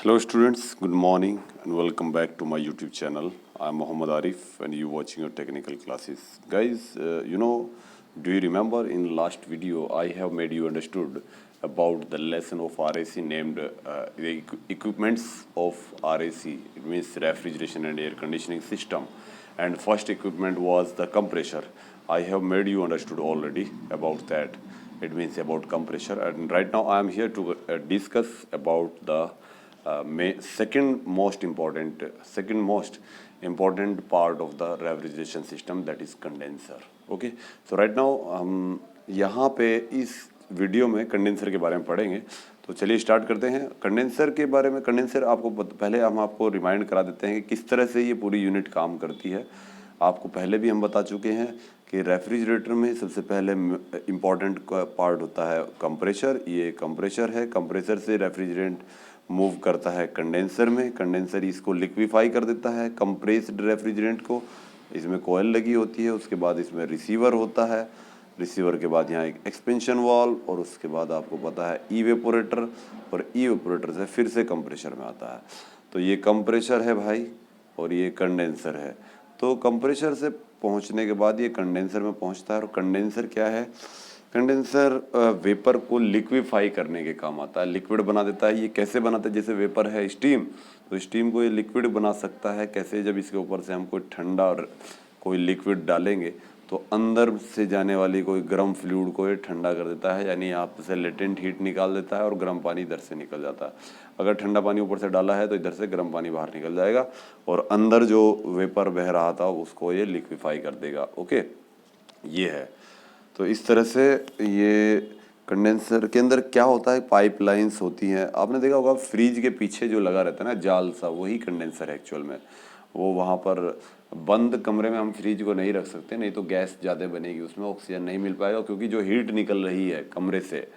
Hello students, good morning and welcome back to my YouTube channel. I'm Mohammad Arif and you watching your technical classes. Guys, do you remember in last video I have made you understood about the lesson of RAC named the equipments of RAC. It means refrigeration and air conditioning system. And first equipment was the compressor. I have made you understood already about that. It means about compressor. And right now I am here to discuss about the second most important part of the refrigeration system, that is condenser. Okay, so right now हम यहाँ पे इस video में condenser के बारे में पढ़ेंगे. तो चलिए स्टार्ट करते हैं. कंडेंसर के बारे में, कंडेंसर आपको पहले हम आपको रिमाइंड करा देते हैं कि किस तरह से ये पूरी यूनिट काम करती है. आपको पहले भी हम बता चुके हैं कि रेफ्रिजरेटर में सबसे पहले इम्पॉर्टेंट पार्ट होता है कंप्रेसर. ये कंप्रेसर है. कंप्रेसर से रेफ्रिजरेंट मूव करता है कंडेंसर में. कंडेंसर इसको लिक्विफाई कर देता है कंप्रेस्ड रेफ्रिजरेंट को. इसमें कोयल लगी होती है. उसके बाद इसमें रिसीवर होता है. रिसीवर के बाद यहाँ एक एक्सपेंशन वाल्व और उसके बाद आपको पता है इवेपोरेटर, और इवेपोरेटर से फिर से कंप्रेसर में आता है. तो ये कंप्रेसर है भाई और ये कंडेंसर है. तो कंप्रेसर से पहुँचने के बाद ये कंडेंसर में पहुँचता है. और कंडेंसर क्या है? कंडेंसर वेपर को लिक्विफाई करने के काम आता है, लिक्विड बना देता है. ये कैसे बनाता है? जैसे वेपर है स्टीम, तो स्टीम को ये लिक्विड बना सकता है. कैसे? जब इसके ऊपर से हम कोई ठंडा और कोई लिक्विड डालेंगे तो अंदर से जाने वाली कोई गर्म फ्लूइड को ये ठंडा कर देता है, यानी आप से लेटेंट हीट निकाल देता है और गर्म पानी इधर से निकल जाता है. अगर ठंडा पानी ऊपर से डाला है तो इधर से गर्म पानी बाहर निकल जाएगा और अंदर जो वेपर बह रहा था उसको ये लिक्विफाई कर देगा. ओके, ये है. तो इस तरह से ये कंडेंसर के अंदर क्या होता है, पाइपलाइंस होती हैं. आपने देखा होगा फ्रिज के पीछे जो लगा रहता है ना जाल सा, वही कंडेंसर है एक्चुअल में. वो वहाँ पर बंद कमरे में हम फ्रिज को नहीं रख सकते, नहीं तो गैस ज़्यादा बनेगी, उसमें ऑक्सीजन नहीं मिल पाएगा, क्योंकि जो हीट निकल रही है कमरे से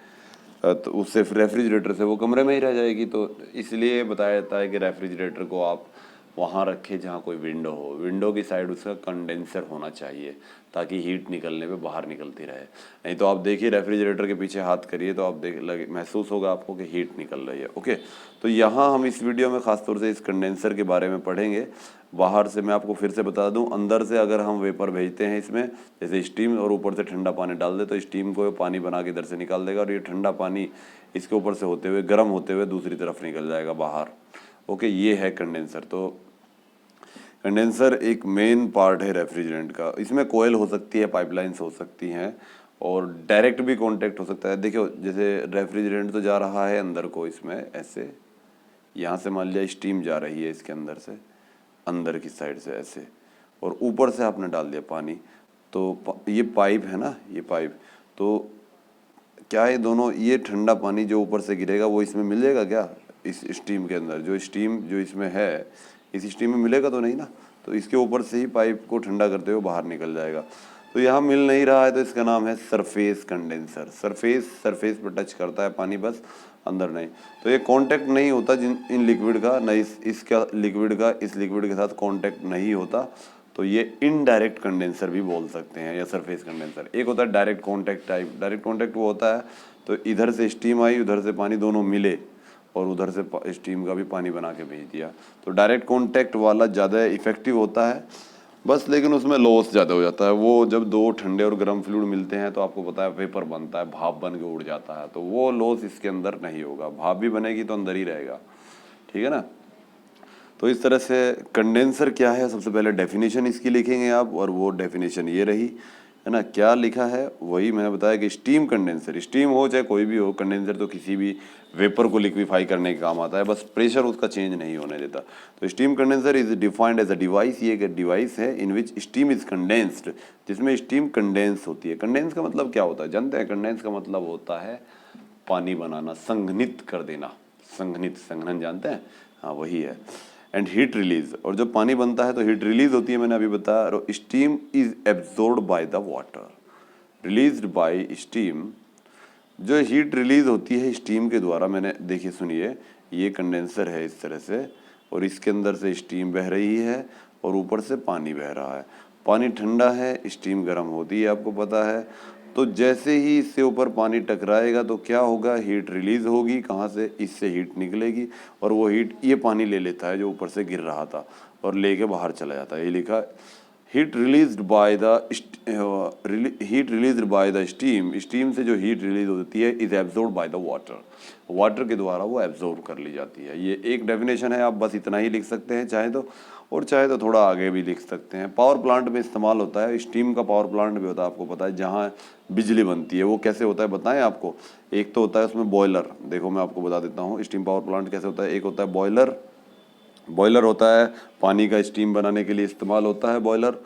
तो उससे रेफ्रिजरेटर से वो कमरे में ही रह जाएगी. तो इसलिए बताया जाता है कि रेफ्रिजरेटर को आप वहाँ रखे जहाँ कोई विंडो हो. विंडो की साइड उसका कंडेंसर होना चाहिए ताकि हीट निकलने पे बाहर निकलती रहे. नहीं तो आप देखिए रेफ्रिजरेटर के पीछे हाथ करिए तो आप महसूस होगा आपको कि हीट निकल रही है. ओके, तो यहाँ हम इस वीडियो में ख़ासतौर से इस कंडेंसर के बारे में पढ़ेंगे. बाहर से मैं आपको फिर से बता दूं, अंदर से अगर हम वेपर भेजते हैं इसमें, जैसे स्टीम, और ऊपर से ठंडा पानी डाल दे तो स्टीम को पानी बना के इधर से निकाल देगा और ये ठंडा पानी इसके ऊपर से होते हुए गर्म होते हुए दूसरी तरफ निकल जाएगा बाहर. ओके, ये है कंडेंसर. तो कंडेंसर एक मेन पार्ट है रेफ्रिजरेंट का. इसमें कोयल हो सकती है, पाइपलाइंस हो सकती हैं और डायरेक्ट भी कांटेक्ट हो सकता है. देखियो, जैसे रेफ्रिजरेंट तो जा रहा है अंदर को, इसमें ऐसे यहाँ से मान लिया स्टीम जा रही है इसके अंदर से, अंदर की साइड से ऐसे, और ऊपर से आपने डाल दिया पानी. तो ये पाइप है ना, ये पाइप, तो क्या है दोनों, ये ठंडा पानी जो ऊपर से गिरेगा वो इसमें मिल जाएगा क्या? इस स्टीम के अंदर जो स्टीम जो इसमें है, इस स्टीम में मिलेगा तो नहीं ना. तो इसके ऊपर से ही पाइप को ठंडा करते हुए बाहर निकल जाएगा. तो यहाँ मिल नहीं रहा है तो इसका नाम है सरफेस कंडेंसर. सरफेस पर टच करता है पानी, बस अंदर नहीं. तो ये कांटेक्ट नहीं होता इन लिक्विड का, न इसका लिक्विड का इस लिक्विड के साथ कांटेक्ट नहीं होता. तो ये इनडायरेक्ट कंडेंसर भी बोल सकते हैं या सरफेस कंडेंसर. एक होता है direct contact type. Direct contact वो होता है तो इधर से स्टीम आई, उधर से पानी, दोनों मिले और उधर से स्टीम का भी पानी बना के भेज दिया. तो डायरेक्ट कांटेक्ट वाला ज़्यादा इफेक्टिव होता है बस, लेकिन उसमें लॉस ज़्यादा हो जाता है. वो जब दो ठंडे और गर्म फ्लूइड मिलते हैं तो आपको पता है वेपर बनता है, भाप बन के उड़ जाता है. तो वो लॉस इसके अंदर नहीं होगा. भाप भी बनेगी तो अंदर ही रहेगा. ठीक है ना. तो इस तरह से कंडेंसर क्या है, सबसे पहले डेफिनेशन इसकी लिखेंगे आप, और वो डेफिनेशन ये रही है ना. क्या लिखा है वही मैंने बताया कि स्टीम कंडेंसर, स्टीम हो चाहे कोई भी हो, कंडेंसर तो किसी भी वेपर को लिक्विफाई करने का काम आता है, बस प्रेशर उसका चेंज नहीं होने देता. तो steam condenser is defined as a device. ये एक डिवाइस है in which steam is condensed, जिसमें स्टीम कंडेंस होती है. कंडेंस का मतलब क्या होता है जानते हैं? कंडेंस का मतलब होता है पानी बनाना, संघनित कर देना. संघनित, संघनन जानते हैं? हाँ, वही है. एंड हीट रिलीज, और जब पानी बनता है तो हीट रिलीज होती है, मैंने अभी बताया. Steam is absorbed by the water, released by steam. जो हीट रिलीज होती है स्टीम के द्वारा, मैंने देखिए सुनिए, ये कंडेंसर है इस तरह से, और इसके अंदर से स्टीम बह रही है और ऊपर से पानी बह रहा है. पानी ठंडा है, स्टीम गर्म होती है, आपको पता है. तो जैसे ही इससे ऊपर पानी टकराएगा तो क्या होगा, हीट रिलीज होगी, कहाँ से, इससे हीट निकलेगी और वो हीट ये पानी ले लेता है जो ऊपर से गिर रहा था और लेके बाहर चला जाता है। ये लिखा heat released by the steam, steam से जो हीट रिलीज होती है is absorb by the water, water के द्वारा वो एब्जॉर्ब कर ली जाती है। ये एक डेफिनेशन है, आप बस इतना ही लिख सकते हैं चाहे तो, और चाहे तो थोड़ा आगे भी लिख सकते हैं। पावर प्लांट में इस्तेमाल होता है, स्टीम का पावर प्लांट भी होता है, आपको पता है, जहाँ बिजली बनती है। वो कैसे होता है बताएं आपको, एक तो होता है उसमें बॉयलर, देखो मैं आपको बता देता हूँ स्टीम पावर प्लांट कैसे होता है। एक होता है बॉयलर, बॉयलर होता है पानी का स्टीम बनाने के लिए इस्तेमाल होता है बॉयलर,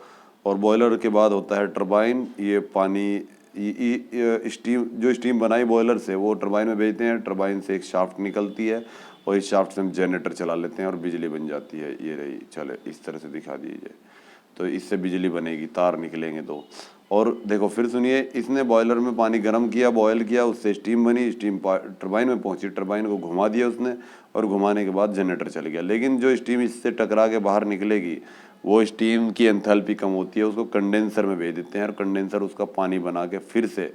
और बॉयलर के बाद होता है टरबाइन, ये पानी स्टीम जो स्टीम बनाई बॉयलर से वो टरबाइन में भेजते हैं, टरबाइन से एक शाफ्ट निकलती है और इस शाफ्ट से हम जनरेटर चला लेते हैं और बिजली बन जाती है। ये रही, चले इस तरह से दिखा दीजिए, तो इससे बिजली बनेगी, तार निकलेंगे दो। और देखो फिर सुनिए, इसने बॉयलर में पानी गर्म किया, बॉयल किया, उससे स्टीम बनी, स्टीम टरबाइन में पहुंची, टरबाइन को घुमा दिया उसने और घुमाने के बाद जनरेटर चल गया। लेकिन जो स्टीम इससे टकरा के बाहर निकलेगी वो स्टीम की एंथैल्पी कम होती है, उसको कंडेंसर में भेज देते हैं और कंडेंसर उसका पानी बना के फिर से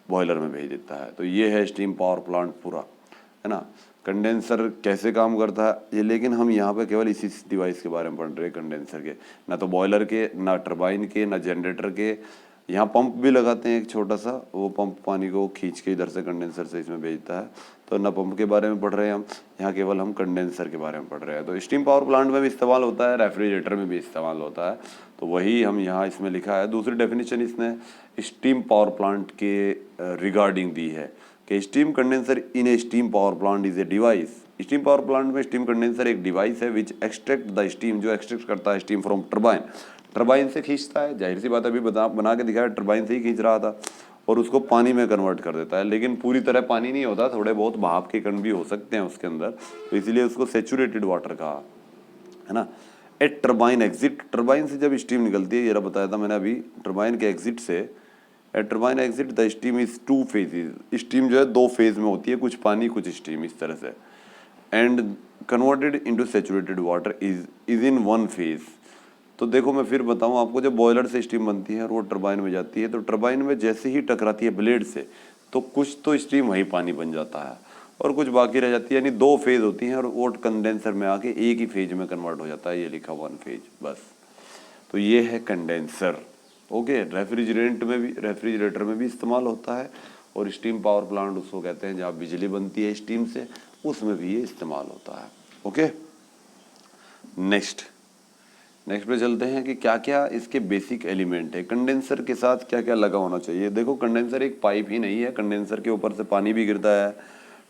बॉयलर में भेज देता है। तो ये है स्टीम पावर प्लांट पूरा, है ना। कंडेंसर कैसे काम करता है ये, लेकिन हम यहाँ पे केवल इसी डिवाइस के बारे में पढ़ रहे हैं, कंडेंसर के, ना तो बॉयलर के, ना टरबाइन के, ना जनरेटर के। यहाँ पंप भी लगाते हैं एक छोटा सा, वो पंप पानी को खींच के इधर से कंडेंसर से इसमें भेजता है। तो ना पंप के बारे में पढ़ रहे हैं हम यहाँ, केवल हम कंडेंसर के बारे में पढ़ रहे हैं। तो स्टीम पावर प्लांट में भी इस्तेमाल होता है, रेफ्रिजरेटर में भी इस्तेमाल होता है, तो वही हम यहाँ इसमें लिखा है। दूसरी डेफिनेशन इसने स्टीम पावर प्लांट के रिगार्डिंग दी है कि steam condenser in A steam power plant is a device. Steam power plant में स्टीम कंडेंसर एक डिवाइस है विच एक्सट्रैक्ट द स्टीम, जो एक्सट्रैक्ट करता है स्टीम फ्रॉम टरबाइन, टरबाइन से खींचता है, जाहिर सी बात अभी बना के दिखाया, टरबाइन से ही खींच रहा था, और उसको पानी में कन्वर्ट कर देता है। लेकिन पूरी तरह पानी नहीं होता, थोड़े बहुत भाप के कण भी हो सकते हैं उसके अंदर, तो इसलिए उसको सेचुरेटेड वाटर कहा, है ना। एट टरबाइन एग्जिट, टरबाइन से जब स्टीम निकलती है, ये बताया था मैंने अभी, टरबाइन के एग्जिट से, at turbine exit the steam is two phases, steam जो है दो फेज में होती है, कुछ पानी कुछ स्टीम इस तरह से, and converted into saturated water is in one phase. तो देखो मैं फिर बताऊं आपको, जब बॉयलर से स्टीम बनती है और वो टरबाइन में जाती है, तो टरबाइन में जैसे ही टकराती है ब्लेड से, तो कुछ तो स्टीम वही पानी बन जाता है और कुछ बाकी रह जाती है, यानी दो फेज होती हैं और वो कंडेंसर में आके एक ही फेज में कन्वर्ट हो जाता है, ये लिखा वन फेज बस। तो ये है कंडेंसर, ओके। रेफ्रिजरेटर में भी इस्तेमाल होता है, और स्टीम पावर प्लांट उसको कहते हैं जहाँ बिजली बनती है स्टीम से, उसमें भी ये इस्तेमाल होता है, ओके। नेक्स्ट पे चलते हैं कि क्या क्या इसके बेसिक एलिमेंट है, कंडेंसर के साथ क्या क्या लगा होना चाहिए। देखो कंडेंसर एक पाइप ही नहीं है, कंडेंसर के ऊपर से पानी भी गिरता है,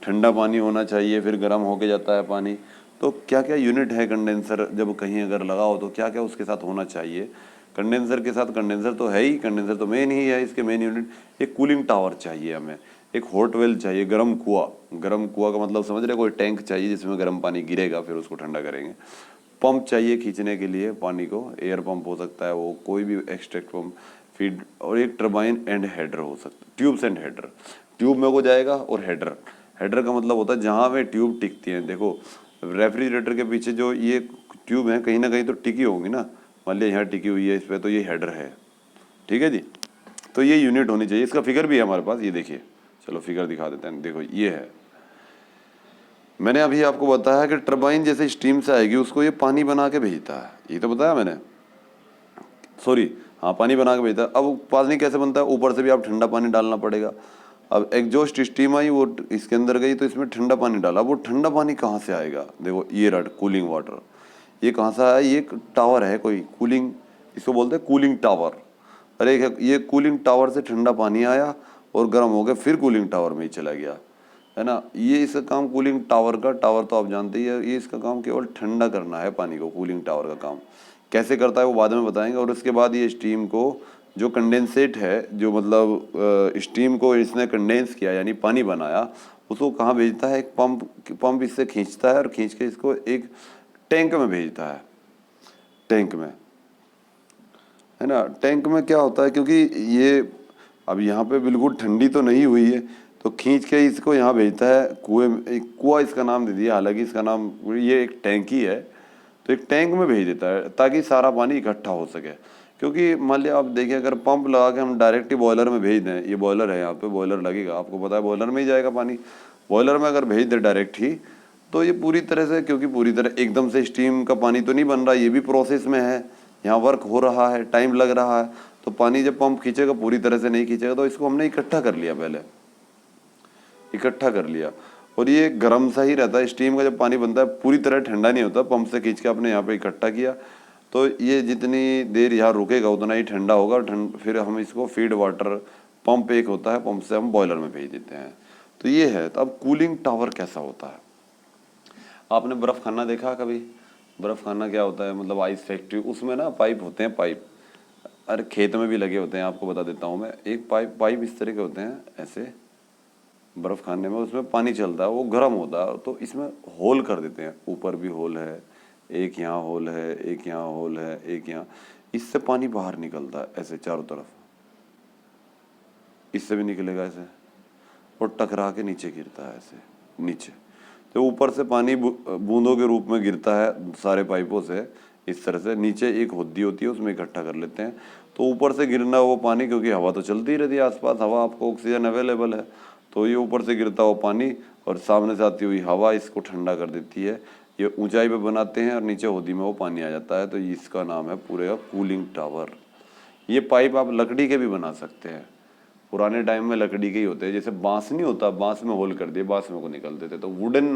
ठंडा पानी होना चाहिए, फिर गर्म होके जाता है पानी। तो क्या क्या यूनिट है कंडेंसर, जब कहीं अगर लगा हो तो क्या क्या उसके साथ होना चाहिए। कंडेंसर के साथ, कंडेंसर तो है ही, कंडेंसर तो मेन ही है, इसके मेन यूनिट एक कूलिंग टावर चाहिए हमें, एक हॉट वेल चाहिए, गर्म कुआं, गर्म कुआं का मतलब समझ रहे, कोई टैंक चाहिए जिसमें गर्म पानी गिरेगा फिर उसको ठंडा करेंगे। पंप चाहिए खींचने के लिए पानी को, एयर पंप हो सकता है वो, कोई भी एक्सट्रैक्ट पंप, फीड, और एक टरबाइन एंड हेडर हो सकता है, ट्यूब्स एंड हेडर, ट्यूब में को जाएगा, और हेडर, हेडर का मतलब होता है जहाँ पे ट्यूब टिकती है। देखो रेफ्रिजरेटर के पीछे जो ये ट्यूब है कहीं ना कहीं तो टिकी होगी ना, मान लिया यहाँ टिकी हुई है इस पर, तो ये हेडर है, ठीक है जी। तो ये यूनिट होनी चाहिए, इसका फिगर भी है हमारे पास, ये देखिए, चलो फिगर दिखा देते हैं। देखो ये है, मैंने अभी आपको बताया कि टरबाइन जैसे स्टीम से आएगी उसको ये पानी बना के भेजता है, ये तो बताया मैंने, सॉरी हाँ, पानी बना के भेजता है। अब पानी कैसे बनता है, ऊपर से भी आप ठंडा पानी डालना पड़ेगा। अब एग्जॉस्ट स्टीम आई, वो इसके अंदर गई तो इसमें ठंडा पानी डाला, वो ठंडा पानी कहाँ से आएगा, देखो ये रहा कूलिंग वाटर, ये कहाँ से आया, ये टावर है कोई कूलिंग, इसको बोलते हैं कूलिंग टावर। अरे ये कूलिंग टावर से ठंडा पानी आया और गर्म हो गया, फिर कूलिंग टावर में ही चला गया, है ना। ये इसका काम कूलिंग टावर का, टावर तो आप जानते ही है, ये इसका काम केवल ठंडा करना है पानी को। कूलिंग टावर का काम कैसे करता है वो बाद में बताएंगे। और उसके बाद ये स्टीम को, जो कंडेंसेट है, जो मतलब स्टीम को इसने कंडेंस किया यानी पानी बनाया, उसको कहाँ भेजता है, एक पंप इससे खींचता है और खींच के इसको एक टैंक में भेजता है, टैंक में, है ना। टैंक में क्या होता है, क्योंकि ये अब यहाँ पे बिल्कुल ठंडी तो नहीं हुई है, तो खींच के इसको यहाँ भेजता है कुएं में, एक कुआं इसका नाम दे दिया, हालांकि इसका नाम, ये एक टैंक ही है, तो एक टैंक में भेज देता है ताकि सारा पानी इकट्ठा हो सके। क्योंकि मान लिया आप देखिए अगर पंप लगा के हम डायरेक्ट ही बॉयलर में भेज दें, ये बॉयलर है, यहाँ पे बॉयलर लगेगा, आपको पता है बॉयलर में ही जाएगा पानी, बॉयलर में अगर भेज दे डायरेक्ट ही तो ये पूरी तरह से, क्योंकि पूरी तरह एकदम से स्टीम का पानी तो नहीं बन रहा, ये भी प्रोसेस में है, यहाँ वर्क हो रहा है, टाइम लग रहा है, तो पानी जब पंप खींचेगा पूरी तरह से नहीं खींचेगा, तो इसको हमने इकट्ठा कर लिया, पहले इकट्ठा कर लिया, और ये गर्म सा ही रहता है। स्टीम का जब पानी बनता है पूरी तरह ठंडा नहीं होता, पंप से खींच के आपने यहाँ पे इकट्ठा किया तो ये जितनी देर यहाँ रुकेगा उतना ही ठंडा होगा, फिर हम इसको फीड वाटर पंप एक होता है, पंप से हम बॉयलर में भेज देते हैं। तो ये है। तो अब कूलिंग टावर कैसा होता है? आपने बर्फ खाना देखा कभी? बर्फ खाना क्या होता है, मतलब आइस फैक्ट्री, उसमें ना पाइप होते हैं, पाइप, अरे खेत में भी लगे होते हैं, आपको बता देता हूँ मैं। एक पाइप इस तरह के होते हैं ऐसे बर्फ खाने में, उसमें पानी चलता है, वो गर्म होता है, तो इसमें होल कर देते हैं, ऊपर भी होल है, एक यहाँ होल है, एक यहाँ होल है, एक यहाँ, इससे पानी बाहर निकलता है ऐसे चारों तरफ, इससे भी निकलेगा ऐसे, और टकरा के नीचे गिरता है ऐसे नीचे। तो ऊपर से पानी बूंदों के रूप में गिरता है सारे पाइपों से, इस तरह से नीचे एक होद्दी होती है, उसमें इकट्ठा कर लेते हैं। तो ऊपर से गिरना वो पानी, क्योंकि हवा तो चलती ही रहती है आसपास, हवा, आपको ऑक्सीजन अवेलेबल है, तो ये ऊपर से गिरता हुआ पानी और सामने से आती हुई हवा इसको ठंडा कर देती है। ये ऊंचाई पे बनाते हैं और नीचे होदी में वो पानी आ जाता है, तो इसका नाम है पूरे का कूलिंग टावर। ये पाइप आप लकड़ी के भी बना सकते हैं, पुराने टाइम में लकड़ी के ही होते हैं, जैसे बांस नहीं होता, बांस में होल कर दिए, बांस में को निकल देते, तो वुडन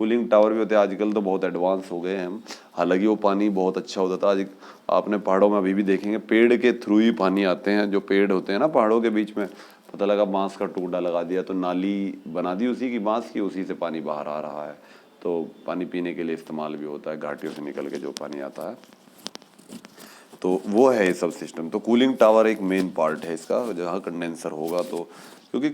कूलिंग टावर भी होते हैं। आजकल तो बहुत एडवांस हो गए हैं हम, हालांकि वो पानी बहुत अच्छा होता था। आज आपने पहाड़ों में अभी भी देखेंगे पेड़ के थ्रू ही पानी आते हैं, जो पेड़ होते हैं ना पहाड़ों के बीच में, पता लगा बांस का टुकड़ा लगा दिया तो नाली बना दी उसी की, बांस की, उसी से पानी बाहर आ रहा है, तो पानी पीने के लिए इस्तेमाल भी होता है, घाटियों से निकल के जो पानी आता है, तो वो है ये सब सिस्टम। तो कूलिंग टावर एक मेन पार्ट है इसका, जहाँ कंडेंसर होगा, तो क्योंकि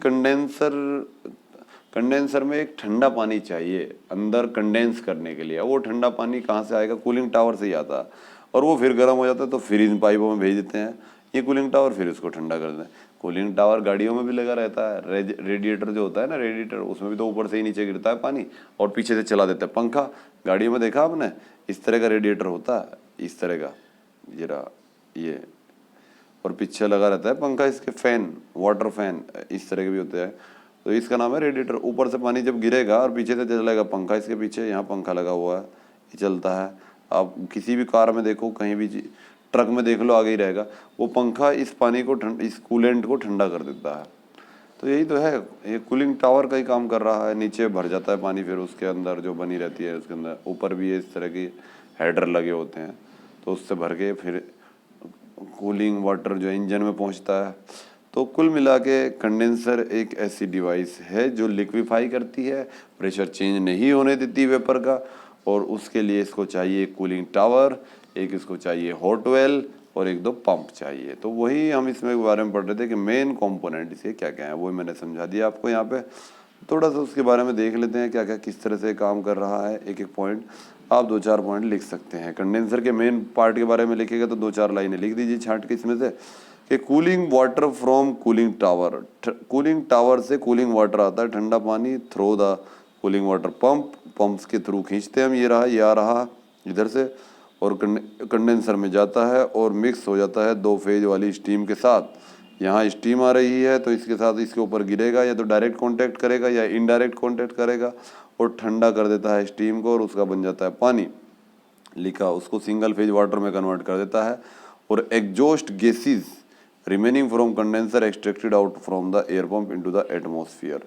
कंडेंसर में एक ठंडा पानी चाहिए अंदर कंडेंस करने के लिए, वो ठंडा पानी कहाँ से आएगा? कूलिंग टावर से ही आता है, और वो फिर गर्म हो जाता है, तो फिर इन पाइपों में भेज देते हैं ये कूलिंग टावर, फिर इसको ठंडा कर देते हैं। कूलिंग टावर गाड़ियों में भी लगा रहता है, रेडिएटर जो होता है ना, रेडिएटर, उसमें भी तो ऊपर से ही नीचे गिरता है पानी और पीछे से चला देता है पंखा। गाड़ियों में देखा आपने, इस तरह का रेडिएटर होता है, इस तरह का, जरा ये, और पीछे लगा रहता है पंखा, इसके फैन, वाटर फैन इस तरह के भी होते हैं, तो इसका नाम है रेडिएटर। ऊपर से पानी जब गिरेगा और पीछे से चलेगा पंखा, इसके पीछे यहाँ पंखा लगा हुआ है, ये चलता है। आप किसी भी कार में देखो, कहीं भी ट्रक में देख लो, आगे ही रहेगा वो पंखा, इस पानी को इस कूलेंट को ठंडा कर देता है। तो यही तो है, ये कूलिंग टावर का ही काम कर रहा है। नीचे भर जाता है पानी, फिर उसके अंदर जो बनी रहती है उसके अंदर, ऊपर भी इस तरह की हेडर लगे होते हैं, तो उससे भर के फिर कूलिंग वाटर जो इंजन में पहुंचता है। तो कुल मिला के कंडेंसर एक ऐसी डिवाइस है जो लिक्विफाई करती है, प्रेशर चेंज नहीं होने देती वेपर का, और उसके लिए इसको चाहिए कूलिंग टावर, एक इसको चाहिए हॉट वेल, और एक दो पंप चाहिए। तो वही हम इसमें बारे में पढ़ रहे थे कि मेन कंपोनेंट इसके क्या क्या है, वही मैंने समझा दिया आपको यहाँ पे। थोड़ा सा उसके बारे में देख लेते हैं क्या क्या किस तरह से काम कर रहा है, एक एक पॉइंट आप 2-4 पॉइंट लिख सकते हैं। कंडेंसर के मेन पार्ट के बारे में लिखेगा तो 2-4 लाइनें लिख दीजिए छांट के इसमें से, कि cooling water from cooling tower, cooling tower से कूलिंग वाटर आता है, ठंडा पानी, through the cooling water pump, pumps के थ्रू खींचते हैं हम, ये आ रहा इधर से, और कंडेंसर में जाता है और मिक्स हो जाता है 2 फेज वाली स्टीम के साथ। यहाँ स्टीम आ रही है तो इसके साथ इसके ऊपर गिरेगा, या तो डायरेक्ट कांटेक्ट करेगा या इनडायरेक्ट कांटेक्ट करेगा, और ठंडा कर देता है स्टीम को, और उसका बन जाता है पानी, लिखा उसको सिंगल फेज वाटर में कन्वर्ट कर देता है। और exhaust gases remaining from condenser extracted out from the air pump into the atmosphere.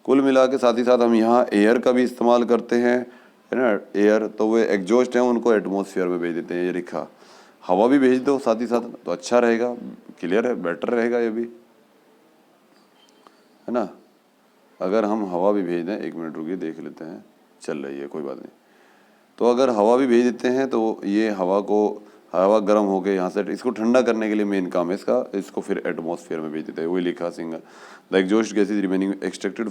कुल मिला के साथ ही साथ हम यहाँ एयर का भी इस्तेमाल करते हैं, है ना, एयर, तो वे एग्जॉस्ट हैं उनको एटमॉस्फेयर में भेज देते हैं, ये लिखा। हवा भी भेज दो साथ ही साथ तो अच्छा रहेगा, क्लियर है, बेटर रहेगा ये भी, है ना। अगर हम हवा भी भेज दें, 1 मिनट रुकिए देख लेते हैं, चल रही है कोई बात नहीं। तो अगर हवा भी भेज देते हैं तो ये हवा गर्म होकर यहाँ से इसको ठंडा करने के लिए मेन काम है इसका, इसको फिर एटमॉस्फेयर में भेज देते हैं, वही लिखा single the exhaust gases remaining extracted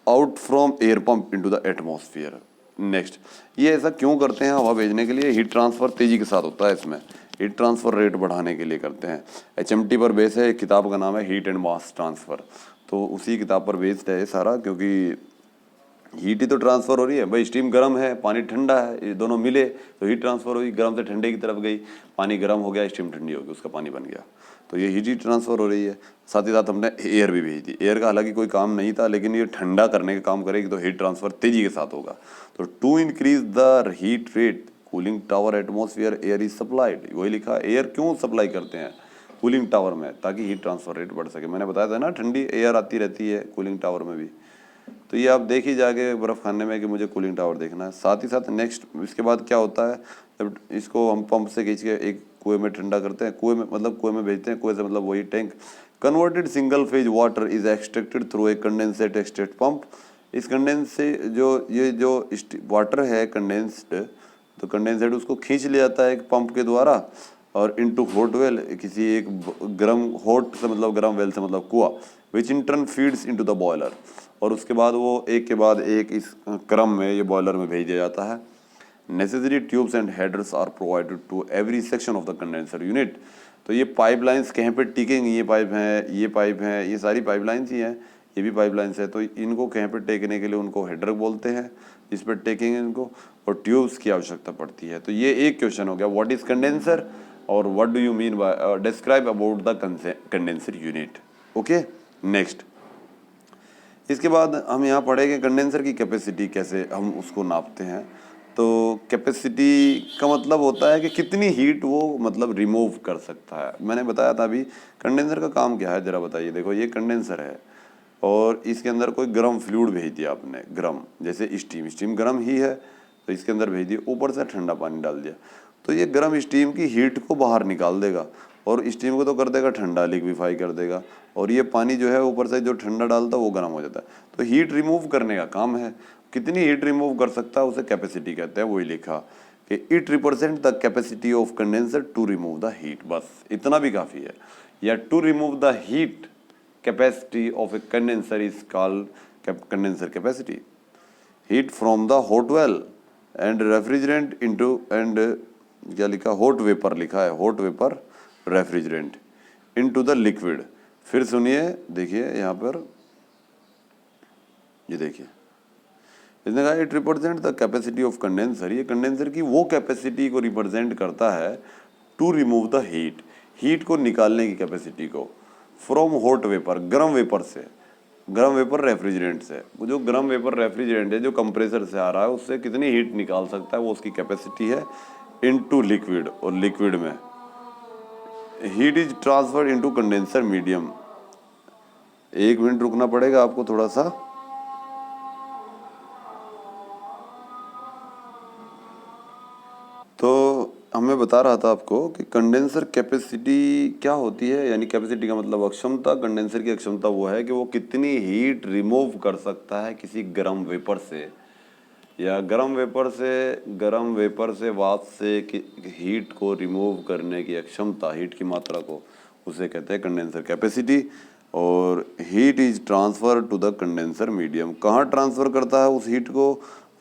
out from air pump into the atmosphere. Next, ये ऐसा क्यों करते हैं? हवा भेजने के लिए हीट ट्रांसफर तेजी के साथ होता है, इसमें हीट ट्रांसफर रेट बढ़ाने के लिए करते हैं। HMT पर बेस है, एक किताब का नाम है हीट एंड मास ट्रांसफर, तो उसी किताब पर बेस्ड है सारा, क्योंकि हीट ही तो ट्रांसफर हो रही है भाई, स्टीम गर्म है, पानी ठंडा है, ये दोनों मिले तो हीट ट्रांसफर हुई, गर्म से ठंडे की तरफ गई, पानी गर्म हो गया, स्टीम ठंडी हो गई, उसका पानी बन गया, तो ये हीट ही ट्रांसफर हो रही है। साथ ही साथ हमने एयर भी भेज दी, एयर का हालांकि कोई काम नहीं था, लेकिन ये ठंडा करने का काम करेगी तो हीट ट्रांसफर तेजी के साथ होगा। तो to increase the heat rate cooling tower atmosphere air is supplied, वही लिखा, एयर क्यों सप्लाई करते हैं कूलिंग टावर में, ताकि हीट ट्रांसफर रेट बढ़ सके। मैंने बताया था ना ठंडी एयर आती रहती है कूलिंग टावर में भी, तो ये आप देख ही जाके बर्फ़ खाने में कि मुझे कूलिंग टावर देखना है। साथ ही साथ नेक्स्ट इसके बाद क्या होता है, जब इसको हम पंप से खींच के एक कुएं में ठंडा करते हैं, कुएं में मतलब कुएं में भेजते हैं, कुएं से मतलब वही tank, converted single phase water is extracted through a condensate extract pump. इस कंडेंस से जो वाटर है कंडेंस्ड, तो कंडेंसेट उसको खींच लिया जाता है एक पंप के द्वारा और इनटू हॉट वेल, किसी एक गर्म हॉट से मतलब गर्म वेल से मतलब कुआं, which in turn feeds into the boiler, और उसके बाद वो एक के बाद एक इस क्रम में ये बॉयलर में भेज दिया जाता है। Necessary tubes and headers are provided to every section of the condenser unit. तो ये पाइपलाइंस कहीं पे टिकेंगी, ये पाइप हैं, ये पाइप हैं, ये सारी पाइपलाइंस ही हैं, ये भी पाइपलाइंस है, तो इनको कहीं पे टेकने के लिए उनको हेडर बोलते हैं, इस पर टेकेंगे इनको, और ट्यूब्स की आवश्यकता पड़ती है। तो ये एक क्वेश्चन हो गया, व्हाट इज कंडेंसर और what do you mean by, describe about the condenser unit. Okay, next इसके बाद हम यहाँ पढ़ेंगे कंडेंसर की कैपेसिटी कैसे हम उसको नापते हैं। तो कैपेसिटी का मतलब होता है कि कितनी हीट वो मतलब रिमूव कर सकता है। मैंने बताया था अभी कंडेंसर का काम क्या है, ज़रा बताइए। देखो ये कंडेंसर है और इसके अंदर कोई गर्म फ्लूइड भेज दिया आपने, गर्म, जैसे स्टीम गर्म ही है तो इसके अंदर भेज दिया, ऊपर से ठंडा पानी डाल दिया, तो ये गर्म स्टीम की हीट को बाहर निकाल देगा और स्टीम को तो कर देगा ठंडा, लिक्विफाई कर देगा, और ये पानी जो है ऊपर से जो ठंडा डालता है वो गर्म हो जाता है। तो हीट रिमूव करने का काम है। कितनी हीट रिमूव कर सकता है उसे कैपेसिटी कहते हैं। वही लिखा कि it represent the capacity of condenser to remove the heat, बस इतना भी काफ़ी है। या to remove the heat capacity of a condenser is called condenser capacity. Heat from the hot well and refrigerant into and क्या लिखा, hot vapour लिखा है, hot vapour refrigerant into the liquid. फिर सुनिए, देखिए यहाँ पर, ये देखिए इसने कहा it represent the capacity of condenser, ये कंडेंसर की वो कैपेसिटी को रिप्रेजेंट करता है to remove the heat, heat को निकालने की कैपेसिटी को, फ्रॉम हॉट वेपर, गर्म वेपर से, गर्म वेपर रेफ्रिजरेंट से, जो गर्म वेपर रेफ्रिजरेंट है जो कंप्रेसर से आ रहा है उससे कितनी हीट निकाल सकता है वो उसकी कैपेसिटी है, इनटू लिक्विड, और लिक्विड में heat is transferred into condenser medium. एक मिनट रुकना पड़ेगा आपको थोड़ा सा। तो हमें बता रहा था आपको कि कंडेंसर कैपेसिटी क्या होती है, यानी कैपेसिटी का मतलब अक्षमता। कंडेंसर की अक्षमता वो है कि वो कितनी हीट रिमूव कर सकता है किसी गर्म वेपर से, या गर्म वेपर से वाष्प से हीट को रिमूव करने की अक्षमता, हीट की मात्रा को, उसे कहते हैं कंडेंसर कैपेसिटी। और heat is transfer to the condenser medium, कहाँ ट्रांसफ़र करता है उस हीट को,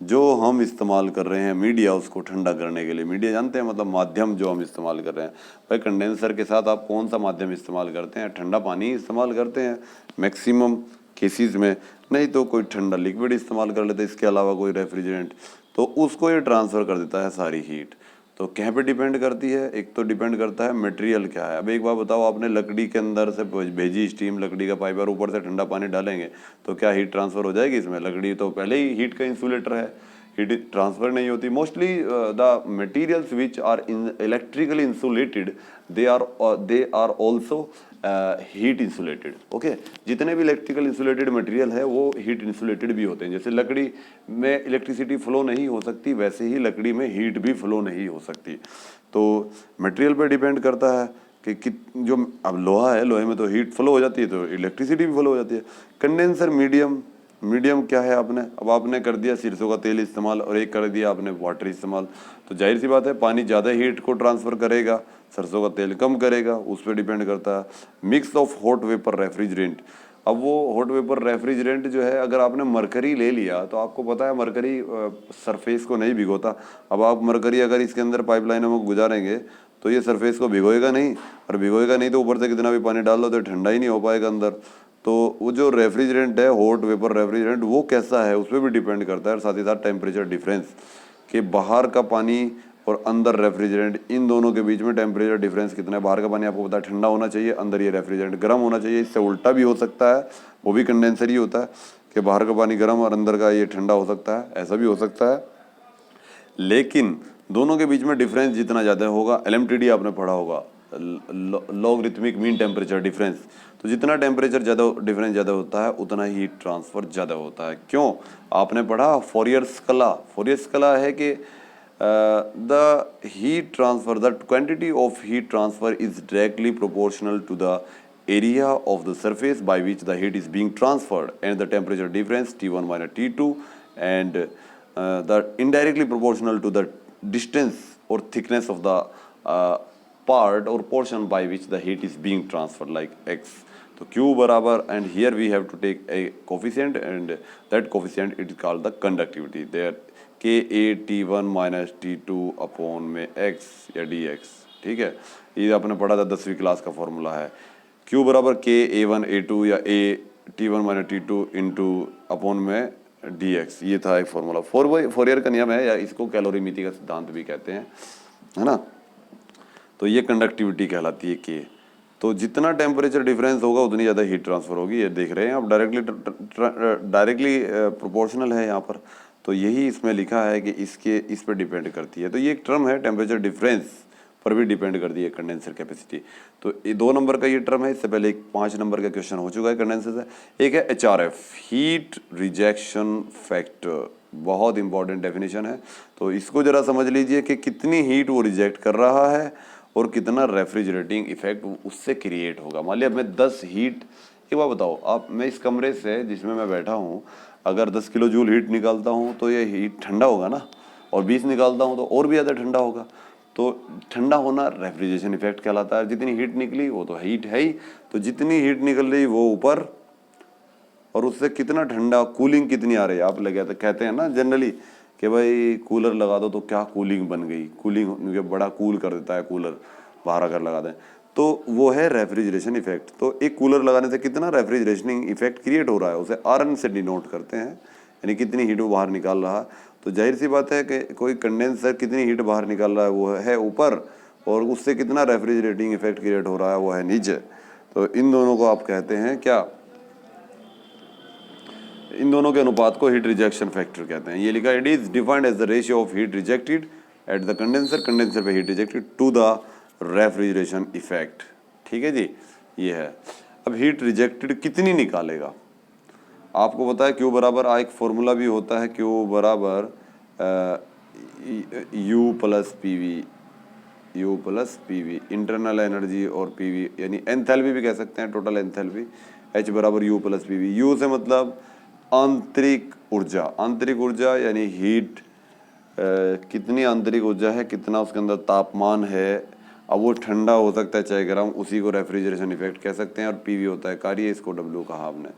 जो हम इस्तेमाल कर रहे हैं मीडिया, उसको ठंडा करने के लिए। मीडिया जानते हैं, मतलब माध्यम जो हम इस्तेमाल कर रहे हैं। भाई कंडेंसर के साथ आप कौन सा माध्यम इस्तेमाल करते हैं, ठंडा पानी इस्तेमाल करते हैं मैक्सिमम केसेस में, नहीं तो कोई ठंडा लिक्विड इस्तेमाल कर लेते हैं, इसके अलावा कोई रेफ्रिजरेंट, तो उसको ये ट्रांसफ़र कर देता है सारी हीट। तो कहाँ पे डिपेंड करती है, एक तो डिपेंड करता है मटेरियल क्या है। अब एक बार बताओ, आपने लकड़ी के अंदर से भेजी स्टीम, लकड़ी का पाइप, और ऊपर से ठंडा पानी डालेंगे तो क्या हीट ट्रांसफ़र हो जाएगी इसमें? लकड़ी तो पहले ही हीट का इंसुलेटर है, हीट ट्रांसफर नहीं होती। Mostly the materials which are electrically insulated they are also heat insulated. Okay, जितने भी इलेक्ट्रिकल इंसुलेटेड मटेरियल है वो हीट इंसुलेटेड भी होते हैं। जैसे लकड़ी में इलेक्ट्रिसिटी फ्लो नहीं हो सकती, वैसे ही लकड़ी में हीट भी फ्लो नहीं हो सकती। तो मटेरियल पे डिपेंड करता है कि जो अब लोहा है, लोहे में तो हीट फ्लो हो जाती है तो इलेक्ट्रिसिटी भी फ्लो हो जाती है। कंडेंसर मीडियम क्या है, अब आपने कर दिया सरसों का तेल इस्तेमाल और एक कर दिया आपने वाटर इस्तेमाल, तो जाहिर सी बात है पानी ज़्यादा हीट को ट्रांसफ़र करेगा, सरसों का तेल कम करेगा, उस पर डिपेंड करता है। Mix of hot vapour refrigerant, अब वो हॉट वेपर रेफ्रिजरेंट जो है, अगर आपने मरकरी ले लिया तो आपको पता है मरकरी सरफेस को नहीं भिगोता। अब आप मरकरी अगर इसके अंदर पाइपलाइनों में गुजारेंगे तो ये सरफेस को भिगोएगा नहीं, और भिगोएगा नहीं तो ऊपर से कितना भी पानी डाल लो तो ठंडा ही नहीं हो पाएगा अंदर। तो वो जो रेफ्रिजरेंट है, हॉट वेपर रेफ्रिजरेंट, वो कैसा है उस पर भी डिपेंड करता है। और साथ ही साथ टेम्परेचर डिफरेंस कि बाहर का पानी और अंदर रेफ्रिजरेंट, इन दोनों के बीच में टेम्परेचर डिफरेंस कितना है। बाहर का पानी आपको पता है ठंडा होना चाहिए, अंदर ये रेफ्रिजरेंट गर्म होना चाहिए। इससे उल्टा भी हो सकता है, वो भी कंडेंसर ही होता है कि बाहर का पानी गर्म और अंदर का ये ठंडा हो सकता है, ऐसा भी हो सकता है। लेकिन दोनों के बीच में डिफरेंस जितना ज़्यादा होगा, LMTD आपने पढ़ा होगा, लॉगरिथमिक मीन टेम्परेचर डिफरेंस, तो जितना टेम्परेचर ज़्यादा डिफरेंस ज़्यादा होता है उतना ही हीट ट्रांसफ़र ज़्यादा होता है। क्यों? आपने पढ़ा फोरियर्स कला। फोरियर्स कला है कि the heat transfer, the quantity of heat transfer is directly proportional to the area of the surface by which the heat is being transferred, and the temperature difference T1 minus T2 and the indirectly proportional to the distance or thickness of the part or portion by which the heat is being transferred, like x. तो Q बराबर, and here we have to take a coefficient, and that coefficient it is called the conductivity. There Ka T1 minus T2 upon में x या dx, ठीक है। ये आपने पढ़ा था 10वीं क्लास का फॉर्मूला है। Q बराबर K A1 A2 या A T1 minus T2 into upon में dx, ये था एक फॉर्मूला। फोरियर का नियम है, या इसको कैलोरीमिति का सिद्धांत भी कहते हैं, है ना। तो ये कंडक्टिविटी कहलाती है K। तो जितना टेम्परेचर डिफरेंस होगा उतनी ज़्यादा हीट ट्रांसफर होगी। ये देख रहे हैं आप, डायरेक्टली प्रोपोर्शनल है यहाँ पर। तो यही इसमें लिखा है कि इस पर डिपेंड करती है। तो ये एक टर्म है, टेम्परेचर डिफरेंस पर भी डिपेंड करती है कंडेंसर कैपेसिटी। तो ये 2 नंबर का ये टर्म है। इससे पहले एक 5 नंबर का क्वेश्चन हो चुका है कंडेंसर से। एक है HRF, हीट रिजेक्शन फैक्टर, बहुत इंपॉर्टेंट डेफिनेशन है। तो इसको जरा समझ लीजिए कि कितनी हीट वो रिजेक्ट कर रहा है और कितना रेफ्रिजरेटिंग इफेक्ट उससे क्रिएट होगा। मान लिया मैं 10 हीट, एक बात बताओ आप, मैं इस कमरे से जिसमें मैं बैठा हूँ अगर 10 किलो जूल हीट निकालता हूँ तो ये हीट ठंडा होगा ना, और 20 निकालता हूँ तो और भी ज़्यादा ठंडा होगा। तो ठंडा होना रेफ्रिजरेशन इफेक्ट कहलाता है। जितनी हीट निकली वो तो हीट है ही, तो जितनी हीट निकल रही वो ऊपर, और उससे कितना ठंडा, कूलिंग कितनी आ रही है। आप लगे तो कहते हैं ना जनरली कि भाई कूलर लगा दो तो क्या कूलिंग बन गई, कूलिंग बड़ा कूल कर देता है कूलर, बाहर अगर लगा दें तो वो है रेफ्रिजरेशन इफेक्ट। तो एक कूलर लगाने से कितना रेफ्रिजरेशनिंग इफेक्ट क्रिएट हो रहा है उसे RN से डिनोट करते हैं, यानी कितनी हीट वो बाहर निकाल रहा है। तो जाहिर सी बात है कि कोई कंडेंसर कितनी हीट बाहर निकाल रहा है वो है ऊपर, और उससे कितना रेफ्रिजरेटिंग इफेक्ट क्रिएट हो रहा है वो है नीचे। तो इन दोनों को आप कहते हैं क्या, इन दोनों के अनुपात को हीट रिजेक्शन फैक्टर कहते हैं। ये लिखा, it is defined as the ratio of heat rejected at the condenser, condenser पे heat rejected to the refrigeration effect. ठीक है जी, ये है। अब हीट रिजेक्टेड कितनी निकालेगा, आपको पता है Q बराबर, एक फॉर्मूला भी होता है Q बराबर U plus PV, internal energy और PV यानी एंथैल्पी भी कह सकते हैं, टोटल एंथैल्पी। H बराबर U प्लस PV। U से मतलब आंतरिक ऊर्जा, आंतरिक ऊर्जा यानी हीट, कितनी आंतरिक ऊर्जा है, कितना उसके अंदर तापमान है। अब वो ठंडा हो सकता है चाहे गर्म, उसी को रेफ्रिजरेशन इफेक्ट कह सकते हैं। और PV होता है कार्य, इसको W कहा आपने।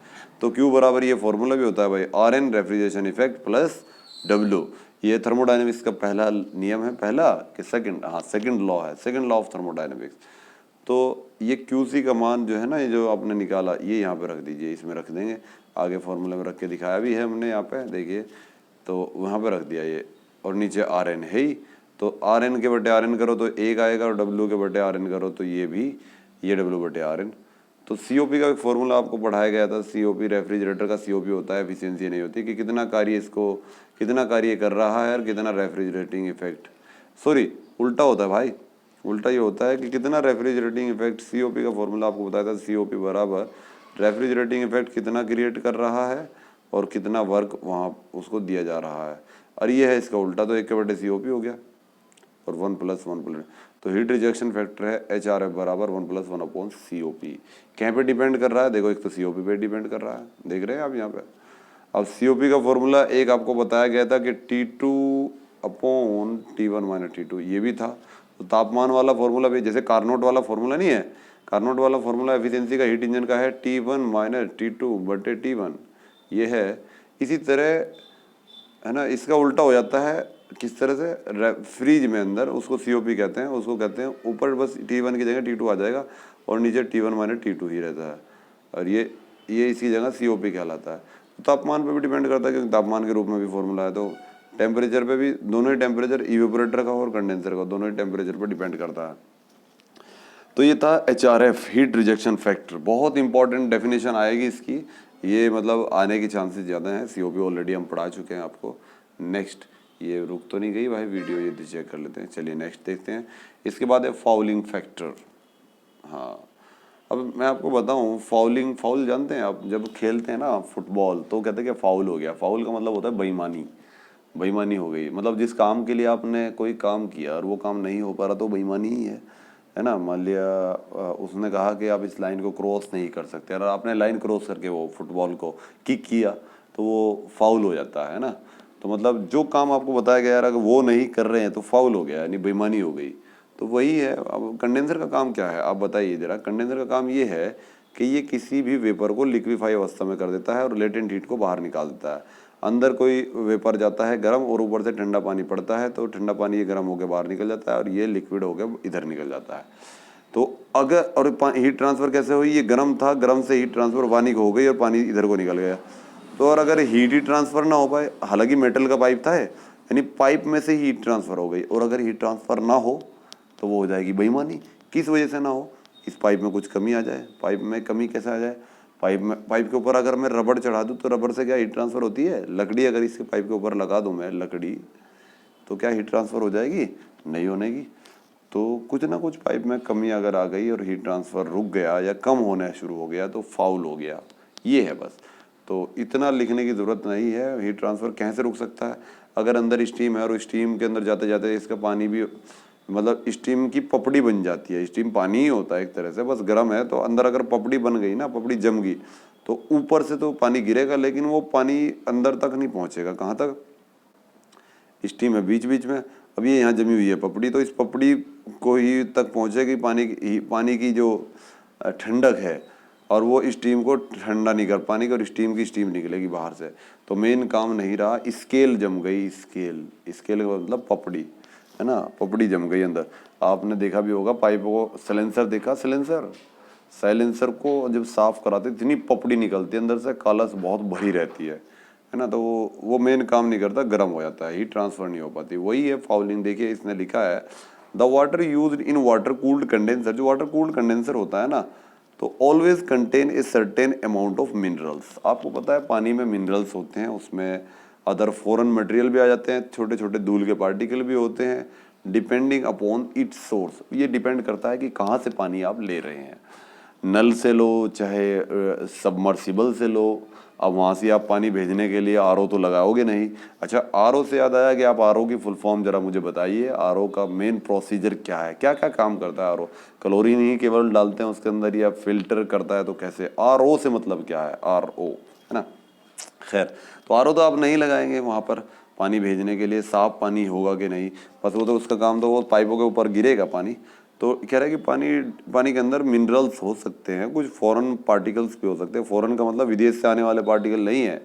तो Q बराबर ये फॉर्मूला भी होता है भाई, RN refrigeration effect plus W। ये थर्मोडायनेमिक्स का पहला नियम है, पहला कि सेकंड, हाँ सेकंड लॉ है, सेकंड लॉ ऑफ थर्मोडायनेमिक्स। तो ये QC का मान जो है ना, ये जो आपने निकाला, ये यहाँ पे रख दीजिए, इसमें रख देंगे, आगे फॉर्मूले में रख के दिखाया भी है हमने यहाँ पे, देखिए। तो वहाँ पे रख दिया ये, और नीचे RN है ही, तो RN के बटे RN करो तो 1 आएगा, और W के बटे RN करो तो ये भी, ये W बटे RN। तो COP का एक फॉर्मूला आपको पढ़ाया गया था, COP रेफ्रिजरेटर का COP होता है, एफिशिएंसी नहीं होती कि कितना कार्य इसको, कितना कार्य कर रहा है और कितना रेफ्रिजरेटिंग इफेक्ट, सॉरी उल्टा होता है भाई, उल्टा ये होता है कि कितना रेफ्रिजरेटिंग इफेक्ट। COP का फॉर्मूला आपको बताया था, COP बराबर रेफ्रिजरेटिंग इफेक्ट कितना क्रिएट कर रहा है और कितना वर्क वहाँ उसको दिया जा रहा है, और ये है इसका उल्टा, तो 1 के बटे COP हो गया, और 1 प्लस 1 प्लस। तो हीट रिजेक्शन फैक्टर है HRF बराबर 1 प्लस 1 अपॉन COP। कहाँ पे डिपेंड कर रहा है, देखो एक तो COP पे डिपेंड कर रहा है, देख रहे हैं आप यहाँ पे। अब COP का फॉर्मूला एक आपको बताया गया था कि T2 upon T1 minus T2, ये भी था। तो तापमान वाला फॉर्मूला भी, जैसे कार्नोट वाला फॉर्मूला नहीं है, कार्नोट वाला फॉर्मूला एफिशिएंसी का हीट इंजन का है T1 माइनस T2 बटे T1, ये है। इसी तरह है ना, इसका उल्टा हो जाता है, किस तरह से, फ्रीज में अंदर उसको COP कहते हैं, उसको कहते हैं ऊपर बस T1 की जगह T2 आ जाएगा और नीचे T1 माइनस T2 ही रहता है, और ये ये इसकी जगह COP कहलाता है। तापमान पे भी डिपेंड करता है क्योंकि तापमान के रूप में भी फॉर्मूला है। तो टेम्परेचर पे भी, दोनों ही टेम्परेचर इवेपोरेटर का और कंडेंसर का, दोनों ही टेम्परेचर पर डिपेंड करता है। तो ये था HRF, हीट रिजेक्शन फैक्टर। बहुत इंपॉर्टेंट डेफिनेशन आएगी इसकी, ये मतलब आने की चांसेस ज़्यादा हैं। COP ऑलरेडी हम पढ़ा चुके हैं आपको। नेक्स्ट, ये रुक तो नहीं गई भाई वीडियो, ये चेक कर लेते हैं। चलिए नेक्स्ट देखते हैं। इसके बाद है फाउलिंग फैक्टर। हाँ, अब मैं आपको बताऊं, फाउल जानते हैं आप? जब खेलते हैं ना फुटबॉल तो कहते हैं कि फाउल हो गया। फाउल का मतलब होता है बेईमानी, बेईमानी हो गई। मतलब जिस काम के लिए आपने कोई काम किया और वो काम नहीं हो पा रहा तो बेईमानी ही है ना। मान लिया उसने कहा कि आप इस लाइन को क्रॉस नहीं कर सकते, और आपने लाइन क्रॉस करके वो फुटबॉल को किक किया तो वो फाउल हो जाता है ना। तो मतलब जो काम आपको बताया गया यार अगर वो नहीं कर रहे हैं तो फाउल हो गया, यानी बेईमानी हो गई। तो वही है। अब कंडेंसर का काम क्या है आप बताइए जरा। कंडेंसर का काम ये है कि ये किसी भी वेपर को लिक्विफाई अवस्था में कर देता है और लेटेंट हीट को बाहर निकाल देता है। अंदर कोई वेपर जाता है गर्म और ऊपर से ठंडा पानी पड़ता है, तो ठंडा पानी ये गर्म होकर बाहर निकल जाता है और ये लिक्विड होकर इधर निकल जाता है। तो अगर और हीट ट्रांसफर कैसे हुई, ये गर्म था, गर्म से हीट ट्रांसफर पानी को हो गई और पानी इधर को निकल गया। तो और अगर हीट ही ट्रांसफर ना हो पाए, हालांकि मेटल का पाइप था यानी पाइप में से हीट ट्रांसफर हो गई, और अगर हीट ट्रांसफर ना हो तो वो हो जाएगी बेईमानी। किस वजह से ना हो, इस पाइप में कुछ कमी आ जाए। पाइप में कमी कैसे आ जाए, पाइप के ऊपर अगर मैं रबड़ चढ़ा दूं तो रबड़ से क्या हीट ट्रांसफर होती है? लकड़ी अगर इसके पाइप के ऊपर लगा दूं मैं लकड़ी, तो क्या हीट ट्रांसफर हो जाएगी? नहीं होनेगी। तो कुछ ना कुछ पाइप में कमी अगर आ गई और हीट ट्रांसफर रुक गया या कम होना शुरू हो गया तो फाउल हो गया। ये है बस। तो इतना लिखने की ज़रूरत नहीं है। हीट ट्रांसफर कैसे रुक सकता है? अगर अंदर स्टीम है और स्टीम के अंदर जाते जाते इसका पानी भी, मतलब स्टीम की पपड़ी बन जाती है। स्टीम पानी ही होता है एक तरह से, बस गर्म है। तो अंदर अगर पपड़ी बन गई ना, पपड़ी जम गई, तो ऊपर से तो पानी गिरेगा लेकिन वो पानी अंदर तक नहीं पहुंचेगा। कहाँ तक? स्टीम है बीच बीच में। अब ये यहाँ जमी हुई है पपड़ी, तो इस पपड़ी को ही तक पहुँचेगी पानी की जो ठंडक है, और वो स्टीम को ठंडा नहीं कर पानी और स्टीम की स्टीम निकलेगी बाहर से। तो मेन काम नहीं रहा। स्केल जम गई, स्केल का मतलब पपड़ी है ना, पपड़ी जम गई अंदर। आपने देखा भी होगा पाइप को, साइलेंसर देखा, साइलेंसर को जब साफ कराते इतनी पपड़ी निकलती है अंदर से, कालस बहुत भरी रहती है ना। तो वो मेन काम नहीं करता, गर्म हो जाता है, हीट ट्रांसफर नहीं हो पाती। वही है फाउलिंग। देखिए इसने लिखा है the water used in water cooled condenser. जो वाटर कूल्ड कंडेंसर होता है ना, तो always contain a certain amount of minerals. आपको पता है पानी में मिनरल्स होते हैं, उसमें अदर फॉरेन मटेरियल भी आ जाते हैं, छोटे छोटे धूल के पार्टिकल भी होते हैं, डिपेंडिंग अपॉन इट्स सोर्स। ये डिपेंड करता है कि कहाँ से पानी आप ले रहे हैं। नल से लो चाहे सबमर्सिबल से लो। अब वहाँ से आप पानी भेजने के लिए RO तो लगाओगे नहीं। अच्छा, RO से याद आया कि आप RO की फुल फॉर्म जरा मुझे बताइए। RO का मेन प्रोसीजर क्या है, क्या क्या काम करता है RO? क्लोरीन ही केवल डालते हैं उसके अंदर या फिल्टर करता है? तो कैसे? RO से मतलब क्या है? RO है ना। खैर, तो RO तो आप नहीं लगाएंगे वहाँ पर पानी भेजने के लिए। साफ पानी होगा कि नहीं, बस वो तो उसका काम, तो वो पाइपों के ऊपर गिरेगा पानी। तो कह रहा है कि पानी के अंदर मिनरल्स हो सकते हैं, कुछ फॉरेन पार्टिकल्स भी हो सकते हैं। फॉरेन का मतलब विदेश से आने वाले पार्टिकल नहीं है।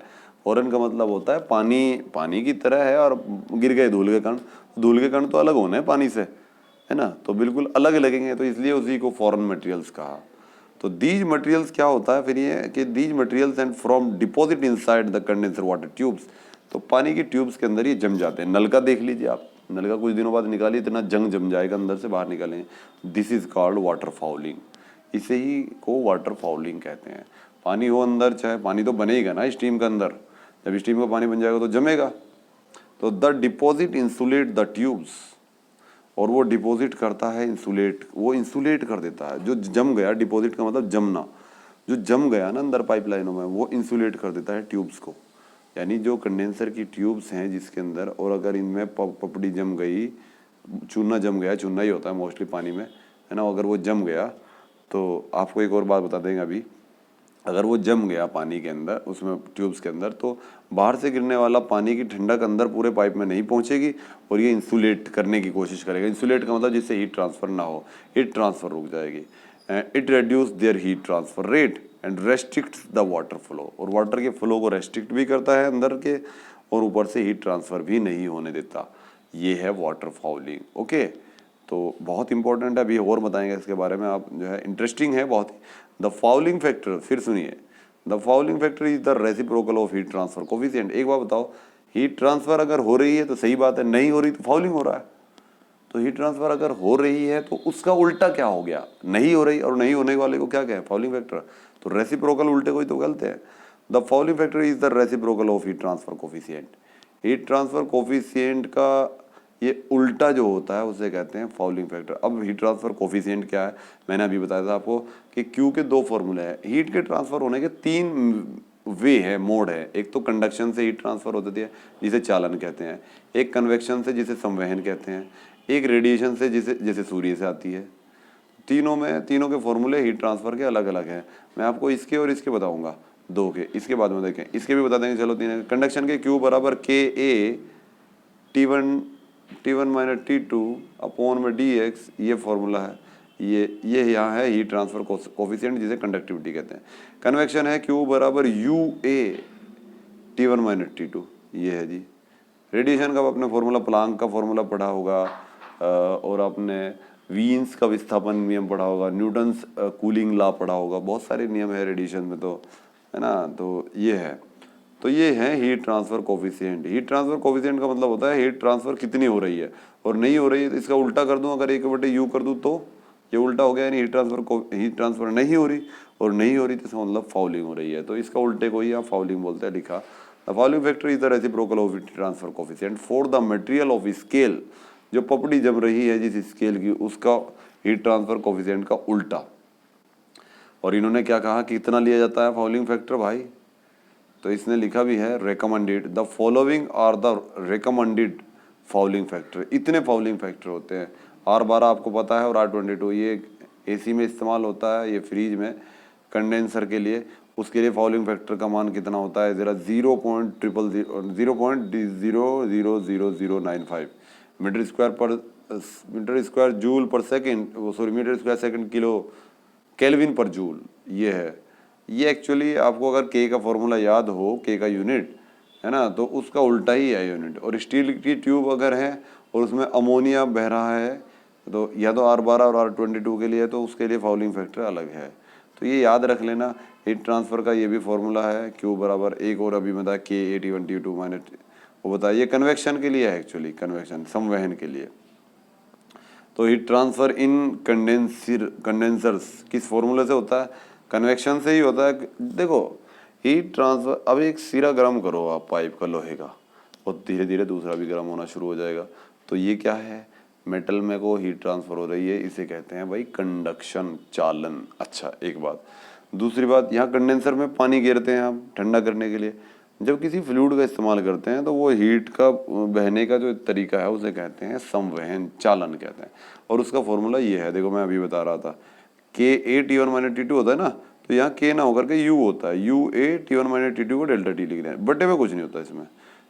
फॉरेन का मतलब होता है पानी की तरह है और गिर गए धूल के कण। धूल के कण तो अलग होने हैं पानी से, है ना, तो बिल्कुल अलग लगेंगे, तो इसलिए उसी को फॉरेन मटेरियल्स कहा। तो दीज मटेरियल्स क्या होता है फिर ये कि these materials and from deposit inside the condenser water tubes. तो पानी की ट्यूब्स के अंदर ये जम जाते हैं। नल का देख लीजिए आप, नल का कुछ दिनों बाद निकालिए, इतना जंग जम जाएगा अंदर से बाहर निकालेंगे। This is called water fouling. इसे ही को वाटर फाउलिंग कहते हैं। पानी हो अंदर, चाहे पानी तो बनेगा ना स्टीम के अंदर, जब स्टीम का पानी बन जाएगा तो जमेगा। तो the deposit insulate the tubes, और वो डिपॉजिट करता है इंसुलेट, वो इंसुलेट कर देता है जो जम गया। डिपॉजिट का मतलब जमना, जो जम गया ना अंदर पाइपलाइनों में, वो इंसुलेट कर देता है ट्यूब्स को। यानी जो कंडेंसर की ट्यूब्स हैं जिसके अंदर, और अगर इनमें पपड़ी जम गई, चूना जम गया, चूना ही होता है मोस्टली पानी में, है ना, अगर वो जम गया तो आपको एक और बात बता देंगे अभी। अगर वो जम गया पानी के अंदर, उसमें ट्यूब्स के अंदर, तो बाहर से गिरने वाला पानी की ठंडक अंदर पूरे पाइप में नहीं पहुंचेगी और ये इंसुलेट करने की कोशिश करेगा। इंसुलेट का मतलब जिससे हीट ट्रांसफर ना हो, हीट ट्रांसफर रुक जाएगी। It reduce there heat transfer rate and restricts the water flow, और वाटर के फ्लो को रेस्ट्रिक्ट भी करता है अंदर के, और ऊपर से हीट ट्रांसफर भी नहीं होने देता। ये है वाटर फाउलिंग। ओके, तो बहुत इंपॉर्टेंट है, अभी और बताएंगे इसके बारे में आप, जो है इंटरेस्टिंग है बहुत ही। द फाउलिंग फैक्टर, फिर सुनिए, the following factor is the reciprocal of heat transfer coefficient. एक बार बताओ, हीट ट्रांसफर अगर हो रही है तो सही बात है, नहीं हो रही तो फाउलिंग हो रहा है। तो हीट ट्रांसफर अगर हो रही है तो उसका उल्टा क्या हो गया, नहीं हो रही, और नहीं होने वाले को क्या कहें, फाउलिंग फैक्टर। तो रेसिप्रोकल उल्टे कोई तो गलत है। The fouling factor is the reciprocal of heat transfer coefficient. Heat transfer coefficient का ये उल्टा जो होता है उसे कहते हैं फाउलिंग फैक्टर। अब हीट ट्रांसफर कोफिशिएंट क्या है, मैंने अभी बताया था आपको कि Q के दो फॉर्मूले हैं। हीट के ट्रांसफर होने के तीन वे है, मोड है। एक तो कंडक्शन से हीट ट्रांसफर होती है जिसे चालन कहते हैं, एक कन्वेक्शन से जिसे संवहन कहते हैं, एक रेडिएशन से जिसे जैसे सूर्य से आती है। तीनों के फॉर्मूले हीट ट्रांसफर के अलग अलग हैं। मैं आपको इसके और इसके बताऊंगा, दो के, इसके बाद में देखें, इसके भी बता देंगे। चलो तीन, कंडक्शन के Q बराबर KA T1 minus T2 upon में dx, ये फॉर्मूला है। ये यहाँ है हीट ट्रांसफर कोफिशिएंट जिसे कंडक्टिविटी कहते हैं। कन्वेक्शन है Q बराबर UA T1 माइनस T2, ये है जी। रेडिएशन का आपने फॉर्मूला, प्लांक का फॉर्मूला पढ़ा होगा, और आपने वीन्स का विस्थापन नियम पढ़ा होगा, न्यूटन्स कूलिंग लॉ पढ़ा होगा। बहुत सारे नियम है रेडिएशन में, तो है ना। तो ये है, तो ये है heat transfer coefficient. Heat transfer coefficient का मतलब होता है हीट ट्रांसफर कितनी हो रही है, और नहीं हो रही है तो इसका उल्टा कर दूं, अगर 1/U कर दूं तो ये उल्टा हो गया, यानी हीट ट्रांसफर नहीं हो रही, और नहीं हो रही तो इसका मतलब फाउलिंग हो रही है। तो इसका उल्टे को ही आप फाउलिंग बोलते हैं, लिखा। The fouling factor is the reciprocal of heat transfer coefficient for the material of scale. जो पपड़ी जम रही है जिस स्केल की, उसका हीट ट्रांसफर कोफिशिएंट का उल्टा। और इन्होंने क्या कहा कि कितना लिया जाता है फाउलिंग फैक्टर भाई, तो इसने लिखा भी है recommended, the following are the recommended fouling factor. इतने फाउलिंग फैक्टर होते हैं। R12 आपको पता है, और R22 ये AC में इस्तेमाल होता है, ये फ्रीज में कंडेंसर के लिए। उसके लिए फाउलिंग फैक्टर का मान कितना होता है ज़रा, 0.0000095 मीटर स्क्वायर जूल पर second, sorry metre square second kilo kelvin पर जूल, ये है। ये एक्चुअली आपको अगर K का फॉर्मूला याद हो, K का यूनिट है ना, तो उसका उल्टा ही है यूनिट। और स्टील की ट्यूब अगर है और उसमें अमोनिया बह रहा है, तो या तो R12 और R22 के लिए, तो उसके लिए फाउलिंग फैक्टर अलग है। तो ये याद रख लेना। हीट ट्रांसफर का ये भी फॉर्मूला है, Q बराबर, एक और अभी बताया KA T1 T2 माइनस, वो बताया ये कन्वेक्शन के लिए है, एक्चुअली कन्वेक्शन संवहन के लिए। तो हीट ट्रांसफर इन कंडेंसर्स किस फॉर्मूले से होता है, कन्वेक्शन से ही होता है। देखो हीट ट्रांसफर, अब एक सिरा गर्म करो आप पाइप का लोहे का, और धीरे धीरे दूसरा भी गर्म होना शुरू हो जाएगा। तो ये क्या है, मेटल में को हीट ट्रांसफर हो रही है, इसे कहते हैं भाई कंडक्शन, चालन। अच्छा, एक बात। दूसरी बात, यहाँ कंडेंसर में पानी गिरते हैं हम ठंडा करने के लिए। जब किसी फ्लूइड का इस्तेमाल करते हैं तो वो हीट का बहने का जो तरीका है उसे कहते हैं संवहन, चालन कहते हैं। और उसका फॉर्मूला ये है, देखो मैं अभी बता रहा था, KA T1 माइनस T2 होता है ना, तो यहाँ K ना होकर के U होता है, UA T1 माइनस T2 को डेल्टा T लिख रहे हैं, बटे में कुछ नहीं होता इसमें।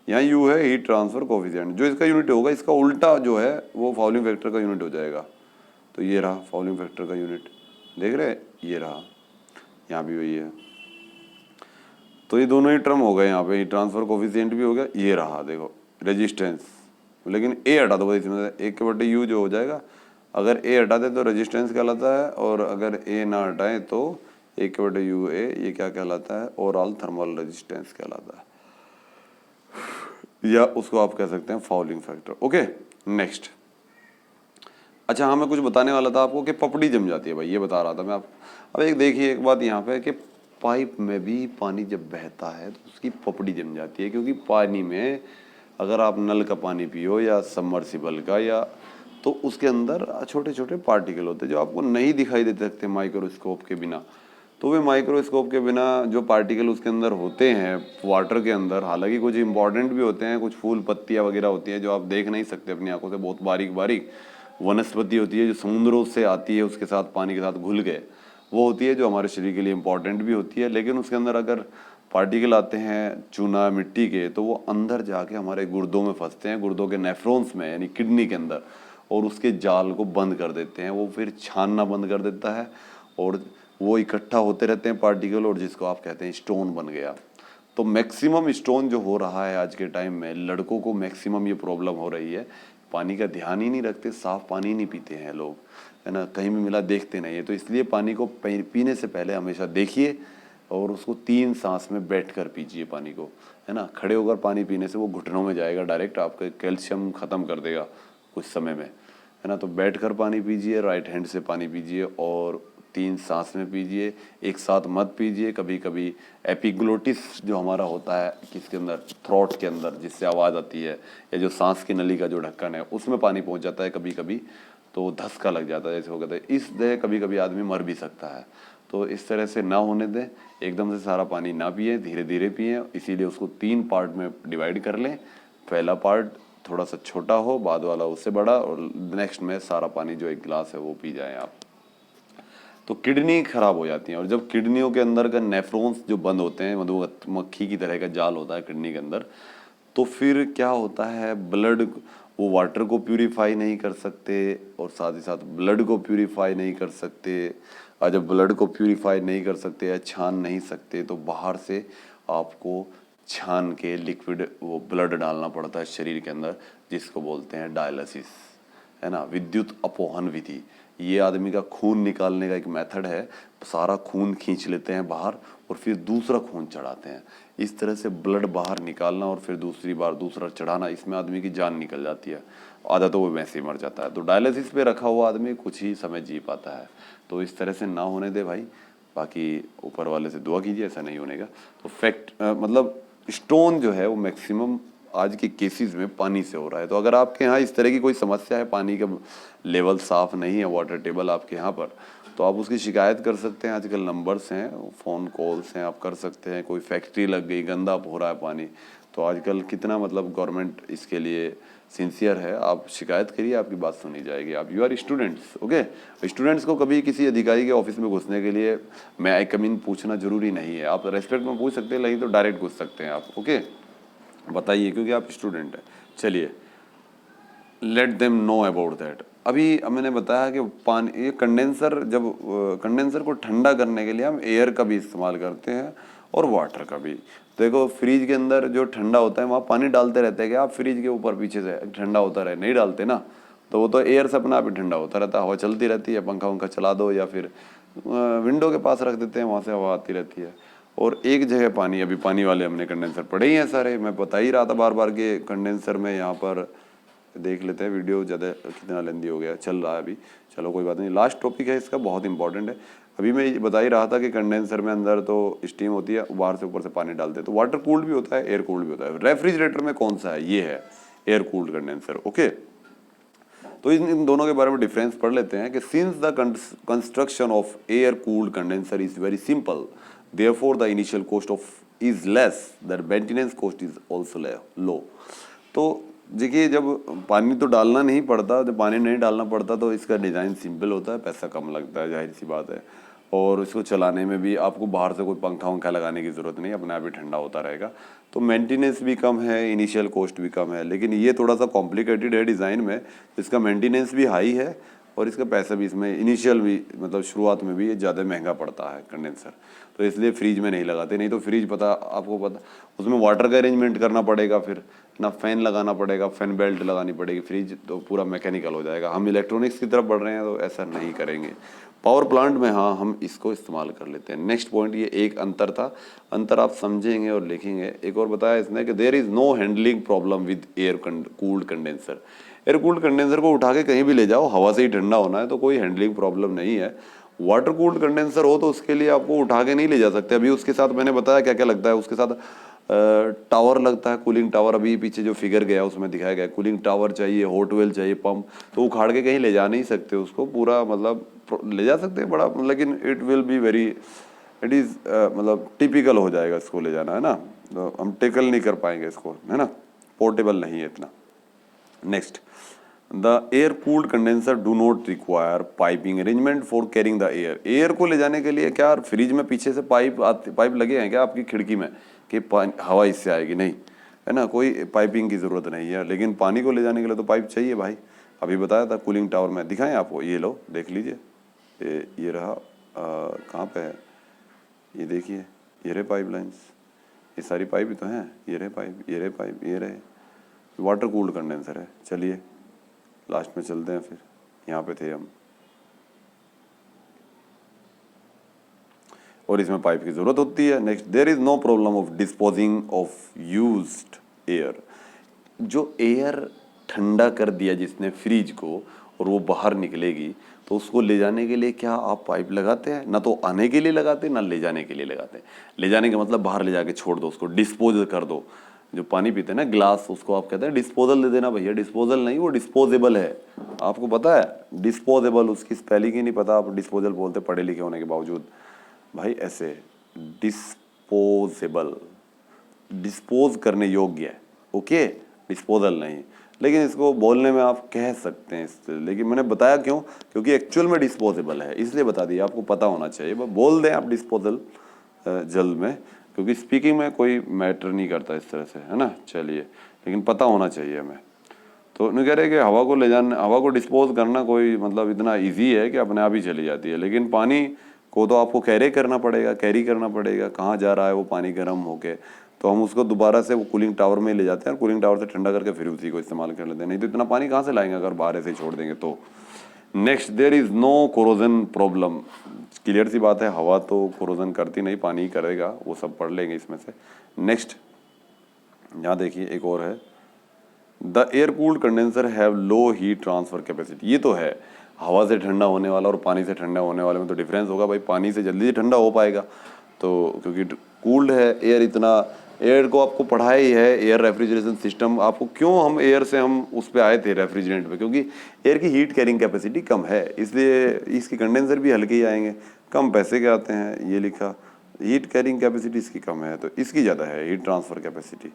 यहाँ U है हीट ट्रांसफर कोफिशिएंट, जो इसका यूनिट होगा, इसका उल्टा जो है वो फाउलिंग फैक्टर का यूनिट हो जाएगा। तो ये रहा फाउलिंग फैक्टर का यूनिट, देख रहे, ये रहा, यहाँ भी वही है। तो ये दोनों ही टर्म हो गए यहाँ पे, हीट ट्रांसफर कोफिशिएंट भी हो गया, ये रहा देखो रेजिस्टेंस। लेकिन A हटा दो इसमें, 1/U जो हो जाएगा, अगर A हटा दे तो रेजिस्टेंस कहलाता है, और अगर A ना हटाए तो 1/UA ये क्या कहलाता है, ओवरऑल थर्मल रेजिस्टेंस कहलाता है, या उसको आप कह सकते हैं फाउलिंग फैक्टर। Okay, next. अच्छा हाँ, मैं कुछ बताने वाला था आपको कि पपड़ी जम जाती है भाई, ये बता रहा था मैं आपको। अब एक देखिए एक बात यहाँ पे कि पाइप में भी पानी जब बहता है तो उसकी पपड़ी जम जाती है, क्योंकि पानी में अगर आप नल का पानी पियो या सबमर्सिबल का, या तो उसके अंदर छोटे छोटे पार्टिकल होते हैं जो आपको नहीं दिखाई दे सकते माइक्रोस्कोप के बिना। तो वे माइक्रोस्कोप के बिना जो पार्टिकल उसके अंदर होते हैं वाटर के अंदर, हालांकि कुछ इंपॉर्टेंट भी होते हैं, कुछ फूल पत्तियाँ वगैरह होती हैं जो आप देख नहीं सकते अपनी आंखों से, बहुत बारीक बारीक वनस्पति होती है जो समुद्रों से आती है, उसके साथ पानी के साथ घुल गए, वो होती है जो हमारे शरीर के लिए इम्पॉर्टेंट भी होती है। लेकिन उसके अंदर अगर पार्टिकल आते हैं चूना मिट्टी के, तो वो अंदर जाके हमारे गुर्दों में फंसते हैं, गुर्दों के नेफ्रॉन्स में, यानी किडनी के अंदर, और उसके जाल को बंद कर देते हैं। वो फिर छानना बंद कर देता है, और वो इकट्ठा होते रहते हैं पार्टिकल, और जिसको आप कहते हैं स्टोन बन गया। तो मैक्सिमम स्टोन जो हो रहा है आज के टाइम में, लड़कों को मैक्सिमम ये प्रॉब्लम हो रही है, पानी का ध्यान ही नहीं रखते, साफ पानी नहीं पीते हैं लोग, है ना, कहीं भी मिला देखते नहीं है। तो इसलिए पानी को पीने से पहले हमेशा देखिए, और उसको 3 सांस में बैठकर पीजिए पानी को, है ना। खड़े होकर पानी पीने से वो घुटनों में जाएगा डायरेक्ट, आपका कैल्शियम ख़त्म कर देगा कुछ समय में, है ना। तो बैठकर पानी पीजिए, राइट हैंड से पानी पीजिए और 3 सांस में पीजिए, एक साथ मत पीजिए। कभी कभी एपिग्लोटिस जो हमारा होता है किसके अंदर, थ्रोट के अंदर, जिससे आवाज़ आती है, या जो सांस की नली का जो ढक्कन है उसमें पानी पहुंच जाता है कभी कभी, तो धक्का लग जाता है, जैसे हो गया था इसलिए कभी कभी आदमी मर भी सकता है। तो इस तरह से ना होने दें, एकदम से सारा पानी ना पिए, धीरे धीरे पिए। इसीलिए उसको 3 पार्ट में डिवाइड कर लें। पहला पार्ट थोड़ा सा छोटा हो, बाद वाला उससे बड़ा, और नेक्स्ट में सारा पानी जो 1 गिलास है वो पी जाएं आप। तो किडनी खराब हो जाती है, और जब किडनियों के अंदर का नेफ्रॉन्स जो बंद होते हैं, मधुमक्खी की तरह का जाल होता है किडनी के अंदर, तो फिर क्या होता है, ब्लड वो वाटर को प्यूरिफाई नहीं कर सकते और साथ ही साथ ब्लड को प्यूरिफाई नहीं कर सकते। और जब ब्लड को प्यूरिफाई नहीं कर सकते या छान नहीं सकते, तो बाहर से आपको छान के लिक्विड वो ब्लड डालना पड़ता है शरीर के अंदर, जिसको बोलते हैं डायलिसिस, है ना, विद्युत अपोहन विधि। ये आदमी का खून निकालने का एक मेथड है। सारा खून खींच लेते हैं बाहर और फिर दूसरा खून चढ़ाते हैं। इस तरह से ब्लड बाहर निकालना और फिर दूसरी बार दूसरा चढ़ाना, इसमें आदमी की जान निकल जाती है, आधा तो वो वैसे ही मर जाता है। तो डायलिसिस पे रखा हुआ आदमी कुछ ही समय जी पाता है। तो इस तरह से ना होने दे भाई, बाकी ऊपर वाले से दुआ कीजिए ऐसा नहीं होने का। तो मतलब स्टोन जो है वो मैक्सिमम आज के केसेस में पानी से हो रहा है। तो अगर आपके यहाँ इस तरह की कोई समस्या है, पानी का लेवल साफ नहीं है, वाटर टेबल आपके यहाँ पर, तो आप उसकी शिकायत कर सकते हैं। आजकल नंबर्स हैं, फ़ोन कॉल्स हैं, आप कर सकते हैं। कोई फैक्ट्री लग गई, गंदा हो रहा है पानी, तो आजकल कितना मतलब गवर्नमेंट इसके लिए सिंसियर है। आप शिकायत करिए, आपकी बात सुनी जाएगी। आप you are students, okay. Students को कभी किसी अधिकारी के ऑफिस में घुसने के लिए मैं आई कम इन पूछना जरूरी नहीं है। आप रेस्पेक्ट में पूछ सकते हैं, नहीं तो डायरेक्ट घुस सकते हैं आप, ओके। बताइए, क्योंकि आप स्टूडेंट हैं। चलिए, let them know about that. अभी मैंने बताया कि पानी, ये कंडेंसर, जब कंडेंसर को ठंडा करने के लिए हम एयर का भी इस्तेमाल करते हैं और वाटर का भी। देखो, फ्रिज के अंदर जो ठंडा होता है वहाँ पानी डालते रहते हैं कि आप फ्रिज के ऊपर पीछे से ठंडा होता रहे, नहीं डालते ना। तो वो तो एयर से अपना आप ही ठंडा होता रहता है, हवा चलती रहती है, पंखा वंखा चला दो या फिर विंडो के पास रख देते हैं, वहाँ से हवा आती रहती है। और एक जगह पानी, अभी पानी वाले हमने कंडेंसर पड़े ही हैं सारे, मैं बता ही रहा था बार बार के कंडेंसर में। यहाँ पर देख लेते हैं, वीडियो ज़्यादा कितना लेंदी हो गया, चल रहा है अभी, चलो कोई बात नहीं। लास्ट टॉपिक है इसका, बहुत इंपॉर्टेंट है। अभी मैं बता ही रहा था कि कंडेंसर में अंदर तो स्टीम होती है, बाहर से ऊपर से पानी डालते हैं। तो वाटर कूल्ड भी होता है, एयर कूल्ड भी होता है। रेफ्रिजरेटर में कौन सा है, ये है एयर कूल्ड कंडेंसर, ओके। तो इन दोनों के बारे में डिफरेंस पढ़ लेते हैं कि since the construction of air cooled condenser is very simple, therefore the initial cost of is less, that maintenance cost is also low. तो देखिए, जब पानी तो डालना नहीं पड़ता, जब पानी नहीं डालना पड़ता तो इसका डिज़ाइन सिंपल होता है, पैसा कम लगता है, जाहिर सी बात है। और इसको चलाने में भी आपको बाहर से कोई पंखा वंखा लगाने की ज़रूरत नहीं, अपने आप ही ठंडा होता रहेगा। तो मेंटेनेंस भी कम है, इनिशियल कॉस्ट भी कम है। लेकिन ये थोड़ा सा कॉम्प्लिकेटेड है डिज़ाइन में, इसका मेंटेनेंस भी हाई है और इसका पैसा भी, इसमें इनिशियल भी, मतलब शुरुआत में भी ये ज़्यादा महंगा पड़ता है कंडेंसर। तो इसलिए फ्रिज में नहीं लगाते। नहीं तो फ्रिज, पता आपको, पता उसमें वाटर का अरेंजमेंट करना पड़ेगा, फिर ना फैन लगाना पड़ेगा, फैन बेल्ट लगानी पड़ेगी। फ्रिज तो पूरा मैकेनिकल हो जाएगा। हम इलेक्ट्रॉनिक्स की तरफ बढ़ रहे हैं तो ऐसा नहीं करेंगे। पावर प्लांट में हाँ, हम इसको इस्तेमाल कर लेते हैं। नेक्स्ट पॉइंट, ये एक अंतर था, अंतर आप समझेंगे और लिखेंगे। एक और बताया इसने कि there is no handling problem with air cooled condenser. Air cooled condenser को उठा के कहीं भी ले जाओ, हवा से ही ठंडा होना है, तो कोई हैंडलिंग प्रॉब्लम नहीं है। वाटर कूल्ड कंडेंसर हो तो उसके लिए आपको उठा के नहीं ले जा सकते। अभी उसके साथ मैंने बताया क्या क्या लगता है, उसके साथ टावर लगता है, कूलिंग टावर। अभी पीछे जो फिगर गया उसमें दिखाया गया, कूलिंग टावर चाहिए, हॉट वेल चाहिए, पंप। तो उखाड़ के कहीं ले जा नहीं सकते उसको, पूरा मतलब ले जा सकते हैं बड़ा, लेकिन it will be very, it is मतलब टिपिकल हो जाएगा इसको ले जाना, है ना। तो हम टेकल नहीं कर पाएंगे इसको, है ना, पोर्टेबल नहीं है इतना। Next, the air cooled condenser do not require piping arrangement for carrying the air. Air को ले जाने के लिए क्या फ्रिज में पीछे से पाइप लगे हैं क्या आपकी खिड़की में कि हवा इससे आएगी? नहीं, है ना, कोई पाइपिंग की ज़रूरत नहीं है। लेकिन पानी को ले जाने के लिए तो पाइप चाहिए भाई। अभी बताया था कूलिंग टावर में, दिखाएं आपको, ये लो देख लीजिए, ये रहा, कहाँ पे है ये, देखिए, ये रहे पाइप लाइन्स, ये सारी पाइप ही तो हैं, ये रहे पाइप, ये रहे पाइप, ये रहे। वाटर कूल्ड कंडेंसर है। चलिए लास्ट में चलते हैं, फिर यहाँ पे थे हम, और इसमें पाइप की ज़रूरत होती है। Next, there is no problem of disposing of used air. जो एयर ठंडा कर दिया जिसने फ्रिज को और वो बाहर निकलेगी, तो उसको ले जाने के लिए क्या आप पाइप लगाते हैं? ना तो आने के लिए लगाते, ना ले जाने के लिए लगाते। ले जाने का मतलब बाहर ले जाके छोड़ दो, उसको डिस्पोज कर दो। जो पानी पीते हैं ना ग्लास, उसको आप कहते हैं डिस्पोजल दे देना। भैया डिस्पोजल नहीं, वो डिस्पोजेबल है। आपको पता है डिस्पोजेबल, उसकी स्पेलिंग ही नहीं पता, आप डिस्पोजल बोलते पढ़े लिखे होने के बावजूद। भाई ऐसे डिस्पोजेबल, डिस्पोज करने योग्य है, ओके, डिस्पोजल नहीं। लेकिन इसको बोलने में आप कह सकते हैं इससे, लेकिन मैंने बताया क्यों, क्योंकि एक्चुअल में डिस्पोजेबल है, इसलिए बता दिया। आपको पता होना चाहिए, बोल दें आप डिस्पोजल जल में, क्योंकि स्पीकिंग में कोई मैटर नहीं करता इस तरह से, है ना। चलिए, लेकिन पता होना चाहिए हमें। तो नहीं कह रहे कि हवा को ले जाना, हवा को डिस्पोज करना कोई मतलब इतना इजी है कि अपने आप ही चली जाती है, लेकिन पानी को तो आपको कैरी करना पड़ेगा, कहाँ जा रहा है वो पानी गर्म होके, तो हम उसको दोबारा से वो कूलिंग टावर में ले जाते हैं, कूलिंग टावर से ठंडा करके फिर उसी को इस्तेमाल कर लेते हैं। नहीं तो इतना पानी कहाँ से लाएंगे अगर बाहर ऐसे ही छोड़ देंगे तो। Next, there is no corrosion problem. Clear सी बात है, हवा तो कोरोजन करती नहीं, पानी ही करेगा, वो सब पढ़ लेंगे इसमें से। नेक्स्ट, यहाँ देखिए एक और है, the air cooled condenser have low heat transfer capacity. ये तो है, हवा से ठंडा होने वाला और पानी से ठंडा होने वाले में तो डिफरेंस होगा भाई। पानी से जल्दी ठंडा हो पाएगा, तो क्योंकि कूल्ड है एयर, इतना एयर को आपको पढ़ाया ही है, एयर रेफ्रिजरेशन सिस्टम। आपको क्यों हम एयर से हम उस पर आए थे रेफ्रिजरेंट पे, क्योंकि एयर की हीट कैरिंग कैपेसिटी कम है, इसलिए इसकी कंडेंसर भी हल्के ही आएंगे, कम पैसे के आते हैं। ये लिखा, हीट कैरिंग कैपेसिटी इसकी कम है, तो इसकी ज़्यादा है हीट ट्रांसफर कैपेसिटी।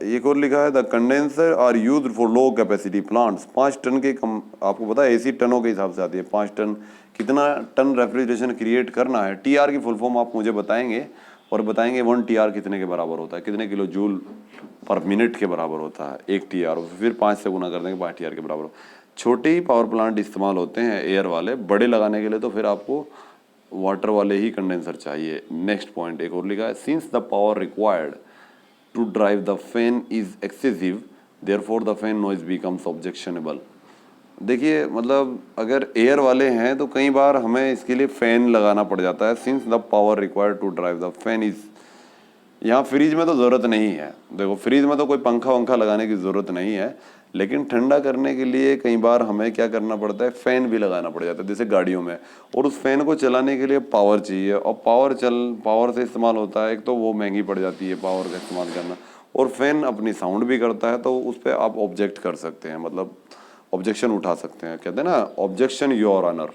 एक और लिखा है, the condenser are used for low capacity plants. 5 ton के कम, आपको पता है एसी टनों के हिसाब से आती है। 5 टन, कितना टन रेफ्रिजरेशन क्रिएट करना है। टीआर की फुल फॉर्म आप मुझे बताएंगे, और बताएंगे 1 टीआर कितने के बराबर होता है, कितने किलो जूल पर मिनट के बराबर होता है 1 टीआर, फिर 5 से गुना कर देंगे, 5 टीआर के बराबर। छोटे ही पावर प्लांट इस्तेमाल होते हैं एयर वाले, बड़े लगाने के लिए तो फिर आपको वाटर वाले ही कंडेंसर चाहिए। नेक्स्ट पॉइंट एक और लिखा है, since the power required to drive the fan is excessive, therefore the fan noise becomes objectionable. देखिए मतलब अगर एयर वाले हैं तो कई बार हमें इसके लिए फ़ैन लगाना पड़ जाता है। Since the power required to drive the fan is, यहाँ फ्रिज में तो ज़रूरत नहीं है। देखो फ्रिज में तो कोई पंखा वंखा लगाने की ज़रूरत नहीं है, लेकिन ठंडा करने के लिए कई बार हमें क्या करना पड़ता है, फ़ैन भी लगाना पड़ जाता है, जैसे गाड़ियों में। और उस फैन को चलाने के लिए पावर चाहिए, और पावर से इस्तेमाल होता है, एक तो वो महंगी पड़ जाती है पावर का इस्तेमाल करना, और फैन अपनी साउंड भी करता है, तो उस पर आप ऑब्जेक्ट कर सकते हैं, मतलब ऑब्जेक्शन उठा सकते हैं। कहते हैं ना ऑब्जेक्शन योर ऑनर,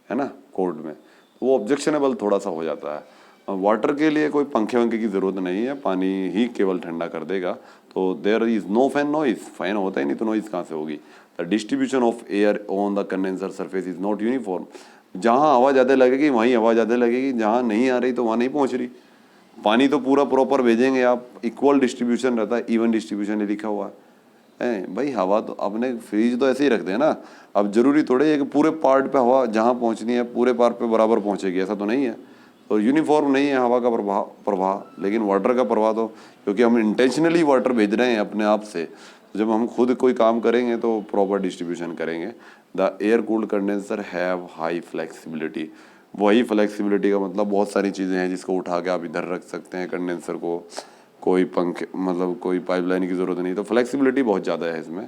है ना कोर्ट में, वो ऑब्जेक्शनेबल थोड़ा सा हो जाता है। वाटर के लिए कोई पंखे वंखे की ज़रूरत नहीं है, पानी ही केवल ठंडा कर देगा। तो there is no fan noise, fan होता ही नहीं तो नॉइज़ कहाँ से होगी। The distribution of air on the condenser surface is not uniform. जहाँ हवा ज़्यादा लगेगी वहीं हवा ज़्यादा लगेगी, जहाँ नहीं आ रही तो वहाँ नहीं पहुँच रही। पानी तो पूरा प्रॉपर भेजेंगे आप, इक्वल डिस्ट्रीब्यूशन रहता है, इवन डिस्ट्रीब्यूशन लिखा हुआ है भाई। हवा तो अपने फ्रिज तो ऐसे ही रखते हैं ना, अब जरूरी थोड़े है कि पूरे पार्ट पे हवा जहाँ पहुँचनी है पूरे पार्ट पे बराबर पहुँचेगी, ऐसा तो नहीं है। तो यूनिफॉर्म नहीं है हवा का प्रवाह, लेकिन वाटर का प्रवाह तो, क्योंकि हम इंटेंशनली वाटर भेज रहे हैं अपने आप से, तो जब हम खुद कोई काम करेंगे तो प्रॉपर डिस्ट्रीब्यूशन करेंगे। The air cooled condenser have high flexibility. वही फ्लेक्सिबिलिटी का मतलब बहुत सारी चीज़ें हैं जिसको उठा के आप इधर रख सकते हैं कंडेंसर को, कोई पंखे मतलब कोई पाइपलाइन की ज़रूरत नहीं, तो फ्लेक्सिबिलिटी बहुत ज़्यादा है इसमें,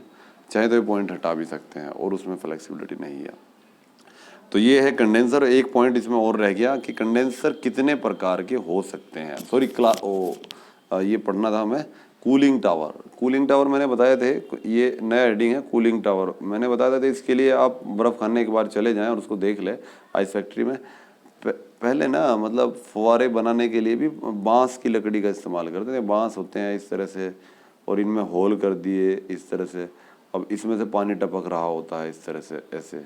चाहे तो ये पॉइंट हटा भी सकते हैं, और उसमें फ्लेक्सिबिलिटी नहीं है। तो ये है कंडेंसर। एक पॉइंट इसमें और रह गया कि कंडेंसर कितने प्रकार के हो सकते हैं। सॉरी ये पढ़ना था हमें, कूलिंग टावर। कूलिंग टावर मैंने बताए थे, ये नया हेडिंग है कूलिंग टावर। मैंने बताया था इसके लिए आप बर्फ़ खाने एक बार चले जाएं और उसको देख लें आइस फैक्ट्री में। पहले ना मतलब फुवारे बनाने के लिए भी बांस की लकड़ी का इस्तेमाल करते थे। बांस होते हैं इस तरह से, और इनमें होल कर दिए इस तरह से। अब इसमें से पानी टपक रहा होता है इस तरह से, ऐसे,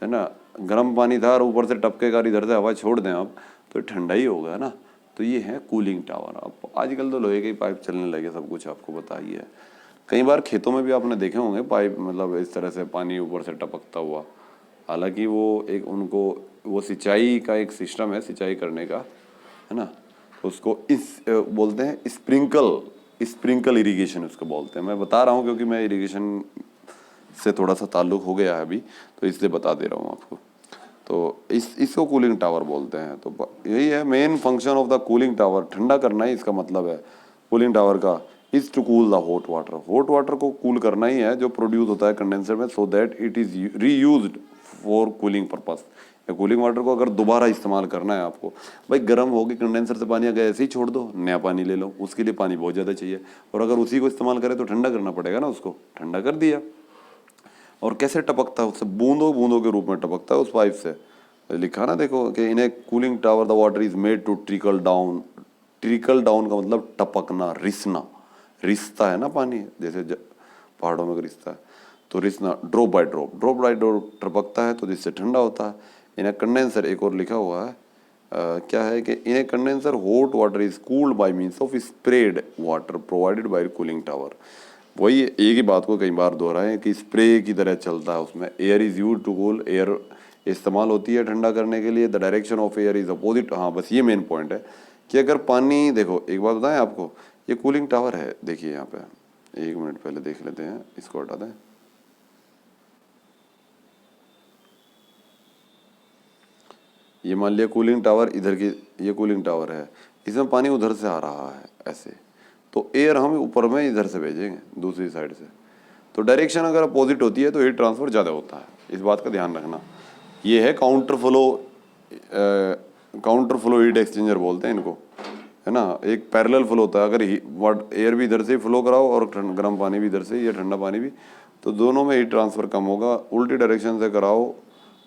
है ना। गर्म पानी था और ऊपर से टपकेगा, इधर से हवा छोड़ दें आप तो ठंडा ही होगा ना। तो ये है कूलिंग टावर। अब आजकल तो लोहे के पाइप चलने लगे, सब कुछ आपको पता ही है। कई बार खेतों में भी आपने देखे होंगे पाइप, मतलब इस तरह से पानी ऊपर से टपकता हुआ। हालांकि वो एक उनको वो सिंचाई का एक सिस्टम है सिंचाई करने का, है ना। तो उसको इस बोलते हैं स्प्रिंकल इरिगेशन उसको बोलते हैं। मैं बता रहा हूँ क्योंकि मैं इरिगेशन से थोड़ा सा ताल्लुक हो गया है अभी, तो इसलिए बता दे रहा हूँ आपको। तो इसको कूलिंग टावर बोलते हैं। तो यही है main function of the cooling tower, ठंडा करना ही इसका मतलब है कूलिंग टावर का, is to cool the hot water. Hot water को कूल करना ही है जो प्रोड्यूस होता है कंडेंसर में, so that it is reused for cooling purpose. या कूलिंग वाटर को अगर दोबारा इस्तेमाल करना है आपको, भाई गर्म होगी कंडेंसर से पानी अगर ऐसे ही छोड़ दो, नया पानी ले लो, उसके लिए पानी बहुत ज़्यादा चाहिए, और अगर उसी को इस्तेमाल करें तो ठंडा करना पड़ेगा ना, उसको ठंडा कर दिया। और कैसे टपकता है, उससे बूंदों बूंदों के रूप में टपकता है उस पाइप से। लिखा ना देखो कि in a cooling tower the water is made to trickle down. Trickle down का मतलब टपकना, रिसना, रिसता है ना पानी, जैसे पहाड़ों में रिसता है तो रिसना, drop by drop, drop by drop टपकता है तो जिससे ठंडा होता है। इन ए कंडेंसर एक और लिखा हुआ है, क्या है कि in a condenser hot water is cooled by means of spread water provided by cooling tower. वही एक ही बात को कई बार दोहराएं कि स्प्रे की तरह चलता है उसमें। Air is used to cool, air इस्तेमाल होती है ठंडा करने के लिए। The direction of air is opposite. हाँ बस ये मेन पॉइंट है कि अगर पानी, देखो एक बात बताएं आपको, ये कूलिंग टावर है, देखिए यहाँ पे, एक मिनट पहले देख लेते हैं, इसको हटा दें। ये मान लिया कूलिंग टावर इधर की, ये कूलिंग टावर है, इसमें पानी उधर से आ रहा है ऐसे, तो एयर हम ऊपर में इधर से भेजेंगे दूसरी साइड से, तो डायरेक्शन अगर अपोजिट होती है तो हीट ट्रांसफर ज़्यादा होता है, इस बात का ध्यान रखना। ये है counter flow, counter flow heat exchanger बोलते हैं इनको, है ना। एक पैरेलल फ्लो होता है, अगर एयर भी इधर से फ्लो कराओ और गर्म पानी भी इधर से या ठंडा पानी भी, तो दोनों में हीट ट्रांसफर कम होगा। उल्टी डायरेक्शन से कराओ,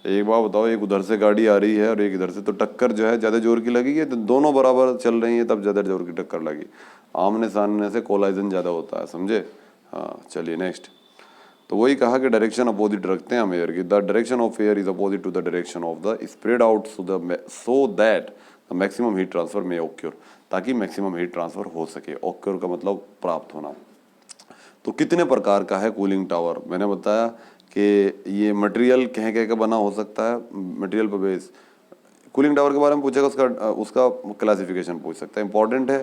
एक बार बताओ, एक उधर से गाड़ी आ रही है और एक इधर से, तो टक्कर जो है ज़्यादा जोर की लगेगी, तो दोनों बराबर चल रही है तब ज़्यादा जोर की टक्कर लगी, आमने सामने से कोलाइजन ज़्यादा होता है, समझे। हाँ चलिए नेक्स्ट। तो वही कहा कि डायरेक्शन अपोजिट रखते हैं हम एयर की। The direction of air is opposite to the direction of the spread out, so that the maximum heat transfer may occur, ताकि मैक्सिमम हीट ट्रांसफर हो सके। ऑक्योर का मतलब प्राप्त होना। तो कितने प्रकार का है कूलिंग टावर, मैंने बताया कि ये मटेरियल कह कह का बना हो सकता है, मटेरियल पर बेस। कूलिंग टावर के बारे में पूछेगा, उसका क्लासिफिकेशन पूछ सकता है। इंपॉर्टेंट है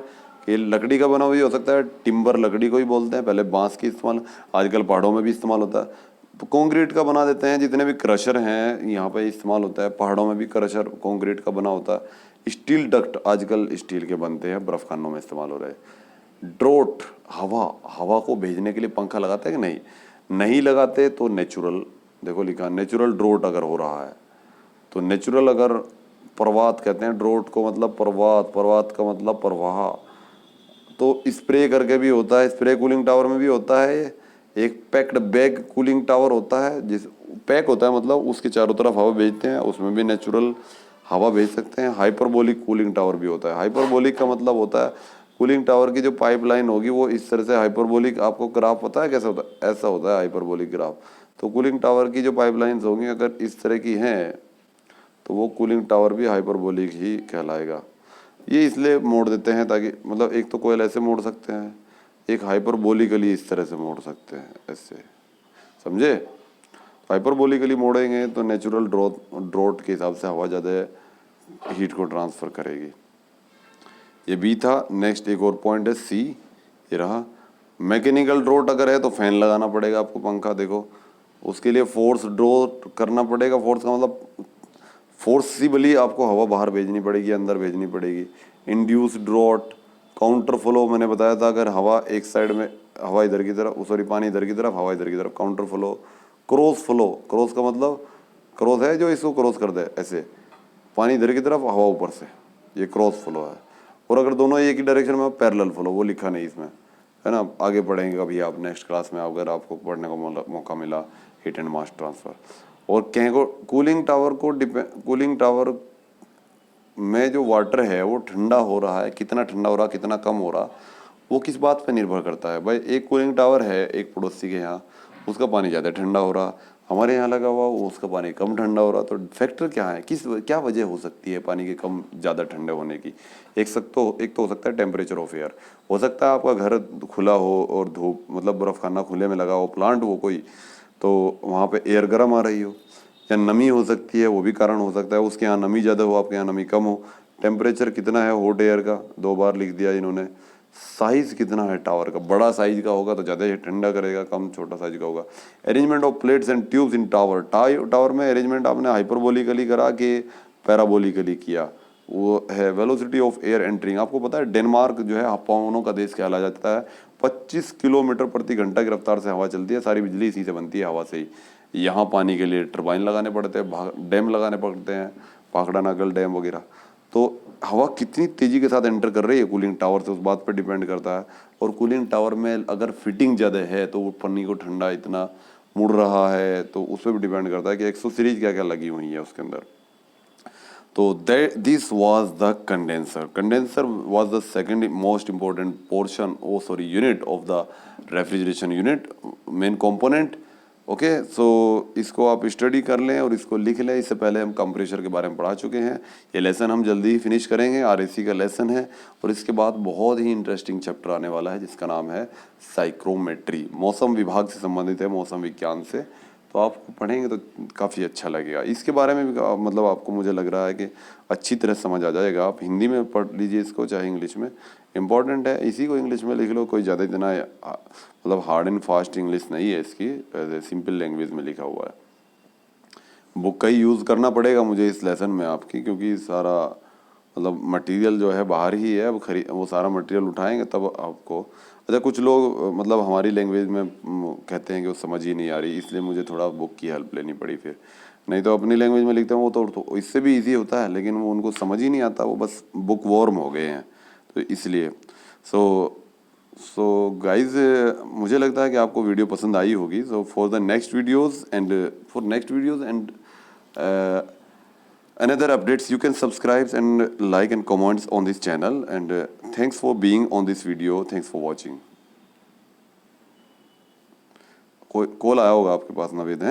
कि लकड़ी का बना हुआ भी हो सकता है, टिम्बर लकड़ी को ही बोलते हैं, पहले बांस की इस्तेमाल, आजकल पहाड़ों में भी इस्तेमाल होता है। तो कंक्रीट का बना देते हैं, जितने भी क्रशर हैं यहाँ पे इस्तेमाल होता है, पहाड़ों में भी क्रशर कंक्रीट का बना होता है। स्टील डक्ट आजकल स्टील के बनते हैं, बर्फ खानों में इस्तेमाल हो रहे हैं। ड्रोट, हवा, हवा को भेजने के लिए पंखा लगाते हैं कि नहीं, नहीं लगाते तो नेचुरल, देखो लिखा नेचुरल ड्रोट अगर हो रहा है तो नेचुरल, अगर प्रवात कहते हैं ड्रोट को, मतलब प्रवात, प्रवात का मतलब प्रवाह, तो स्प्रे करके भी होता है, स्प्रे कूलिंग टावर में भी होता है। एक पैक्ड बैग कूलिंग टावर होता है, जिस पैक होता है मतलब उसके चारों तरफ हवा भेजते हैं, उसमें भी नेचुरल हवा भेज सकते हैं। हाइपरबोलिक कूलिंग टावर भी होता है। हाइपरबोलिक का मतलब होता है कूलिंग टावर की जो पाइपलाइन होगी वो इस तरह से हाइपरबोलिक, आपको ग्राफ पता है कैसा होता है, ऐसा होता है हाइपरबोलिक ग्राफ। तो कूलिंग टावर की जो पाइपलाइंस होंगी अगर इस तरह की हैं तो वो कूलिंग टावर भी हाइपरबोलिक ही कहलाएगा। ये इसलिए मोड़ देते हैं ताकि, मतलब एक तो कोयल ऐसे मोड़ सकते हैं, एक हाइपरबोलिकली इस तरह से मोड़ सकते हैं, ऐसे, समझे। हाइपरबोलिकली मोड़ेंगे तो नेचुरल ड्रॉट के हिसाब से हवा ज़्यादा हीट को ट्रांसफ़र करेगी। ये बी था। नेक्स्ट एक और पॉइंट है सी, ये रहा। मैकेनिकल ड्रॉट अगर है तो फैन लगाना पड़ेगा आपको, पंखा, देखो उसके लिए फोर्स ड्रॉट करना पड़ेगा। फोर्स का मतलब फोर्सिबली आपको हवा बाहर भेजनी पड़ेगी, अंदर भेजनी पड़ेगी। इंड्यूस ड्रॉट, काउंटर फ्लो मैंने बताया था, अगर हवा एक साइड में, हवा इधर की तरफ, सॉरी पानी इधर की तरफ, हवा इधर की तरफ, counter flow. Cross flow, cross का मतलब, क्रॉस है जो इसको क्रॉस कर दे ऐसे, पानी इधर की तरफ, हवा ऊपर से, ये क्रॉस फ्लो है। और अगर दोनों एक ही डायरेक्शन में, पैरेलल फ्लो, वो लिखा नहीं इसमें, है ना, आगे पढ़ेंगे कभी आप नेक्स्ट क्लास में, अगर आपको पढ़ने को मौका मिला, हीट एंड मास ट्रांसफर। और कहीं को कूलिंग टावर को कूलिंग टावर में जो वाटर है वो ठंडा हो रहा है, कितना ठंडा हो रहा, कितना कम हो रहा, वो किस बात पे निर्भर करता है। भाई एक कूलिंग टावर है एक पड़ोसी के यहाँ, उसका पानी ज़्यादा ठंडा हो रहा, हमारे यहाँ लगा हुआ उसका पानी कम ठंडा हो रहा, तो फैक्टर क्या है, क्या वजह हो सकती है पानी के कम ज़्यादा ठंडे होने की। एक तो हो सकता है टेम्परेचर ऑफ एयर, हो सकता है आपका घर खुला हो और धूप, मतलब बर्फ़ खाना खुले में लगा हो, प्लांट हो कोई, तो वहाँ पे एयर गर्म आ रही हो, या नमी हो सकती है, वो भी कारण हो सकता है, उसके यहाँ नमी ज़्यादा हो, आपके यहाँ नमी कम हो। टेम्परेचर कितना है हॉट एयर का, 2 बार लिख दिया इन्होंने, साइज कितना है टावर का, बड़ा साइज का होगा तो ज़्यादा ठंडा करेगा, कम छोटा साइज का होगा। Arrangement of plates and tubes in tower, tower में अरेंजमेंट आपने हाइपरबोलिकली करा के पैराबोलिकली किया। वो है वेलोसिटी ऑफ एयर एंट्रिंग, आपको पता है डेनमार्क जो है पवनों का देश कहला जाता है। 25 किलोमीटर प्रति घंटा की रफ्तार से हवा चलती है, सारी बिजली इसी से बनती है, हवा से ही। यहाँ पानी के लिए टरबाइन लगाने पड़ते हैं, डैम लगाने पड़ते हैं, पाखड़ा नागल डैम वगैरह। तो हवा कितनी तेजी के साथ एंटर कर रही है कूलिंग टावर से, उस बात पर डिपेंड करता है। और कूलिंग टावर में अगर फिटिंग ज़्यादा है तो वो पानी को ठंडा इतना मुड़ रहा है, तो उस पर भी डिपेंड करता है कि एक्सो सीरीज क्या क्या लगी हुई है उसके अंदर। तो this was the condenser. Condenser was the second most important portion unit of the refrigeration unit, main component. Okay, so इसको आप स्टडी कर लें और इसको लिख लें। इससे पहले हम कंप्रेशर के बारे में पढ़ा चुके हैं, ये लेसन हम जल्दी ही फिनिश करेंगे, आरएसी का लेसन है। और इसके बाद बहुत ही इंटरेस्टिंग चैप्टर आने वाला है जिसका नाम है साइक्रोमेट्री, मौसम विभाग से संबंधित है, मौसम विज्ञान से। तो आपको पढ़ेंगे तो काफ़ी अच्छा लगेगा। इसके बारे में भी मतलब आपको मुझे लग रहा है कि अच्छी तरह समझ आ जाएगा। आप हिंदी में पढ़ लीजिए इसको चाहे इंग्लिश में, इम्पॉर्टेंट है। इसी को इंग्लिश में लिख लो, कोई ज़्यादा इतना मतलब हार्ड एंड फास्ट इंग्लिश नहीं है इसकी, सिंपल लैंग्वेज में लिखा हुआ है। बुक का ही यूज़ करना पड़ेगा मुझे इस लेसन में आपकी, क्योंकि सारा मतलब मटेरियल जो है बाहर ही है। अब वो सारा मटेरियल उठाएंगे तब आपको। अच्छा, कुछ लोग मतलब हमारी लैंग्वेज में कहते हैं कि वो समझ ही नहीं आ रही, इसलिए मुझे थोड़ा बुक की हेल्प लेनी पड़ी फिर। नहीं तो अपनी लैंग्वेज में लिखते हैं वो तो इससे भी इजी होता है, लेकिन वो उनको समझ ही नहीं आता, वो बस बुक वॉर्म हो गए हैं, तो इसलिए। सो गाइज, मुझे लगता है कि आपको वीडियो पसंद आई होगी। So for next videos and another updates, you can subscribe and like and comments on this channel, and thanks for being on this video, thanks for watching। कोई कॉल आया होगा आपके पास, नवेद है।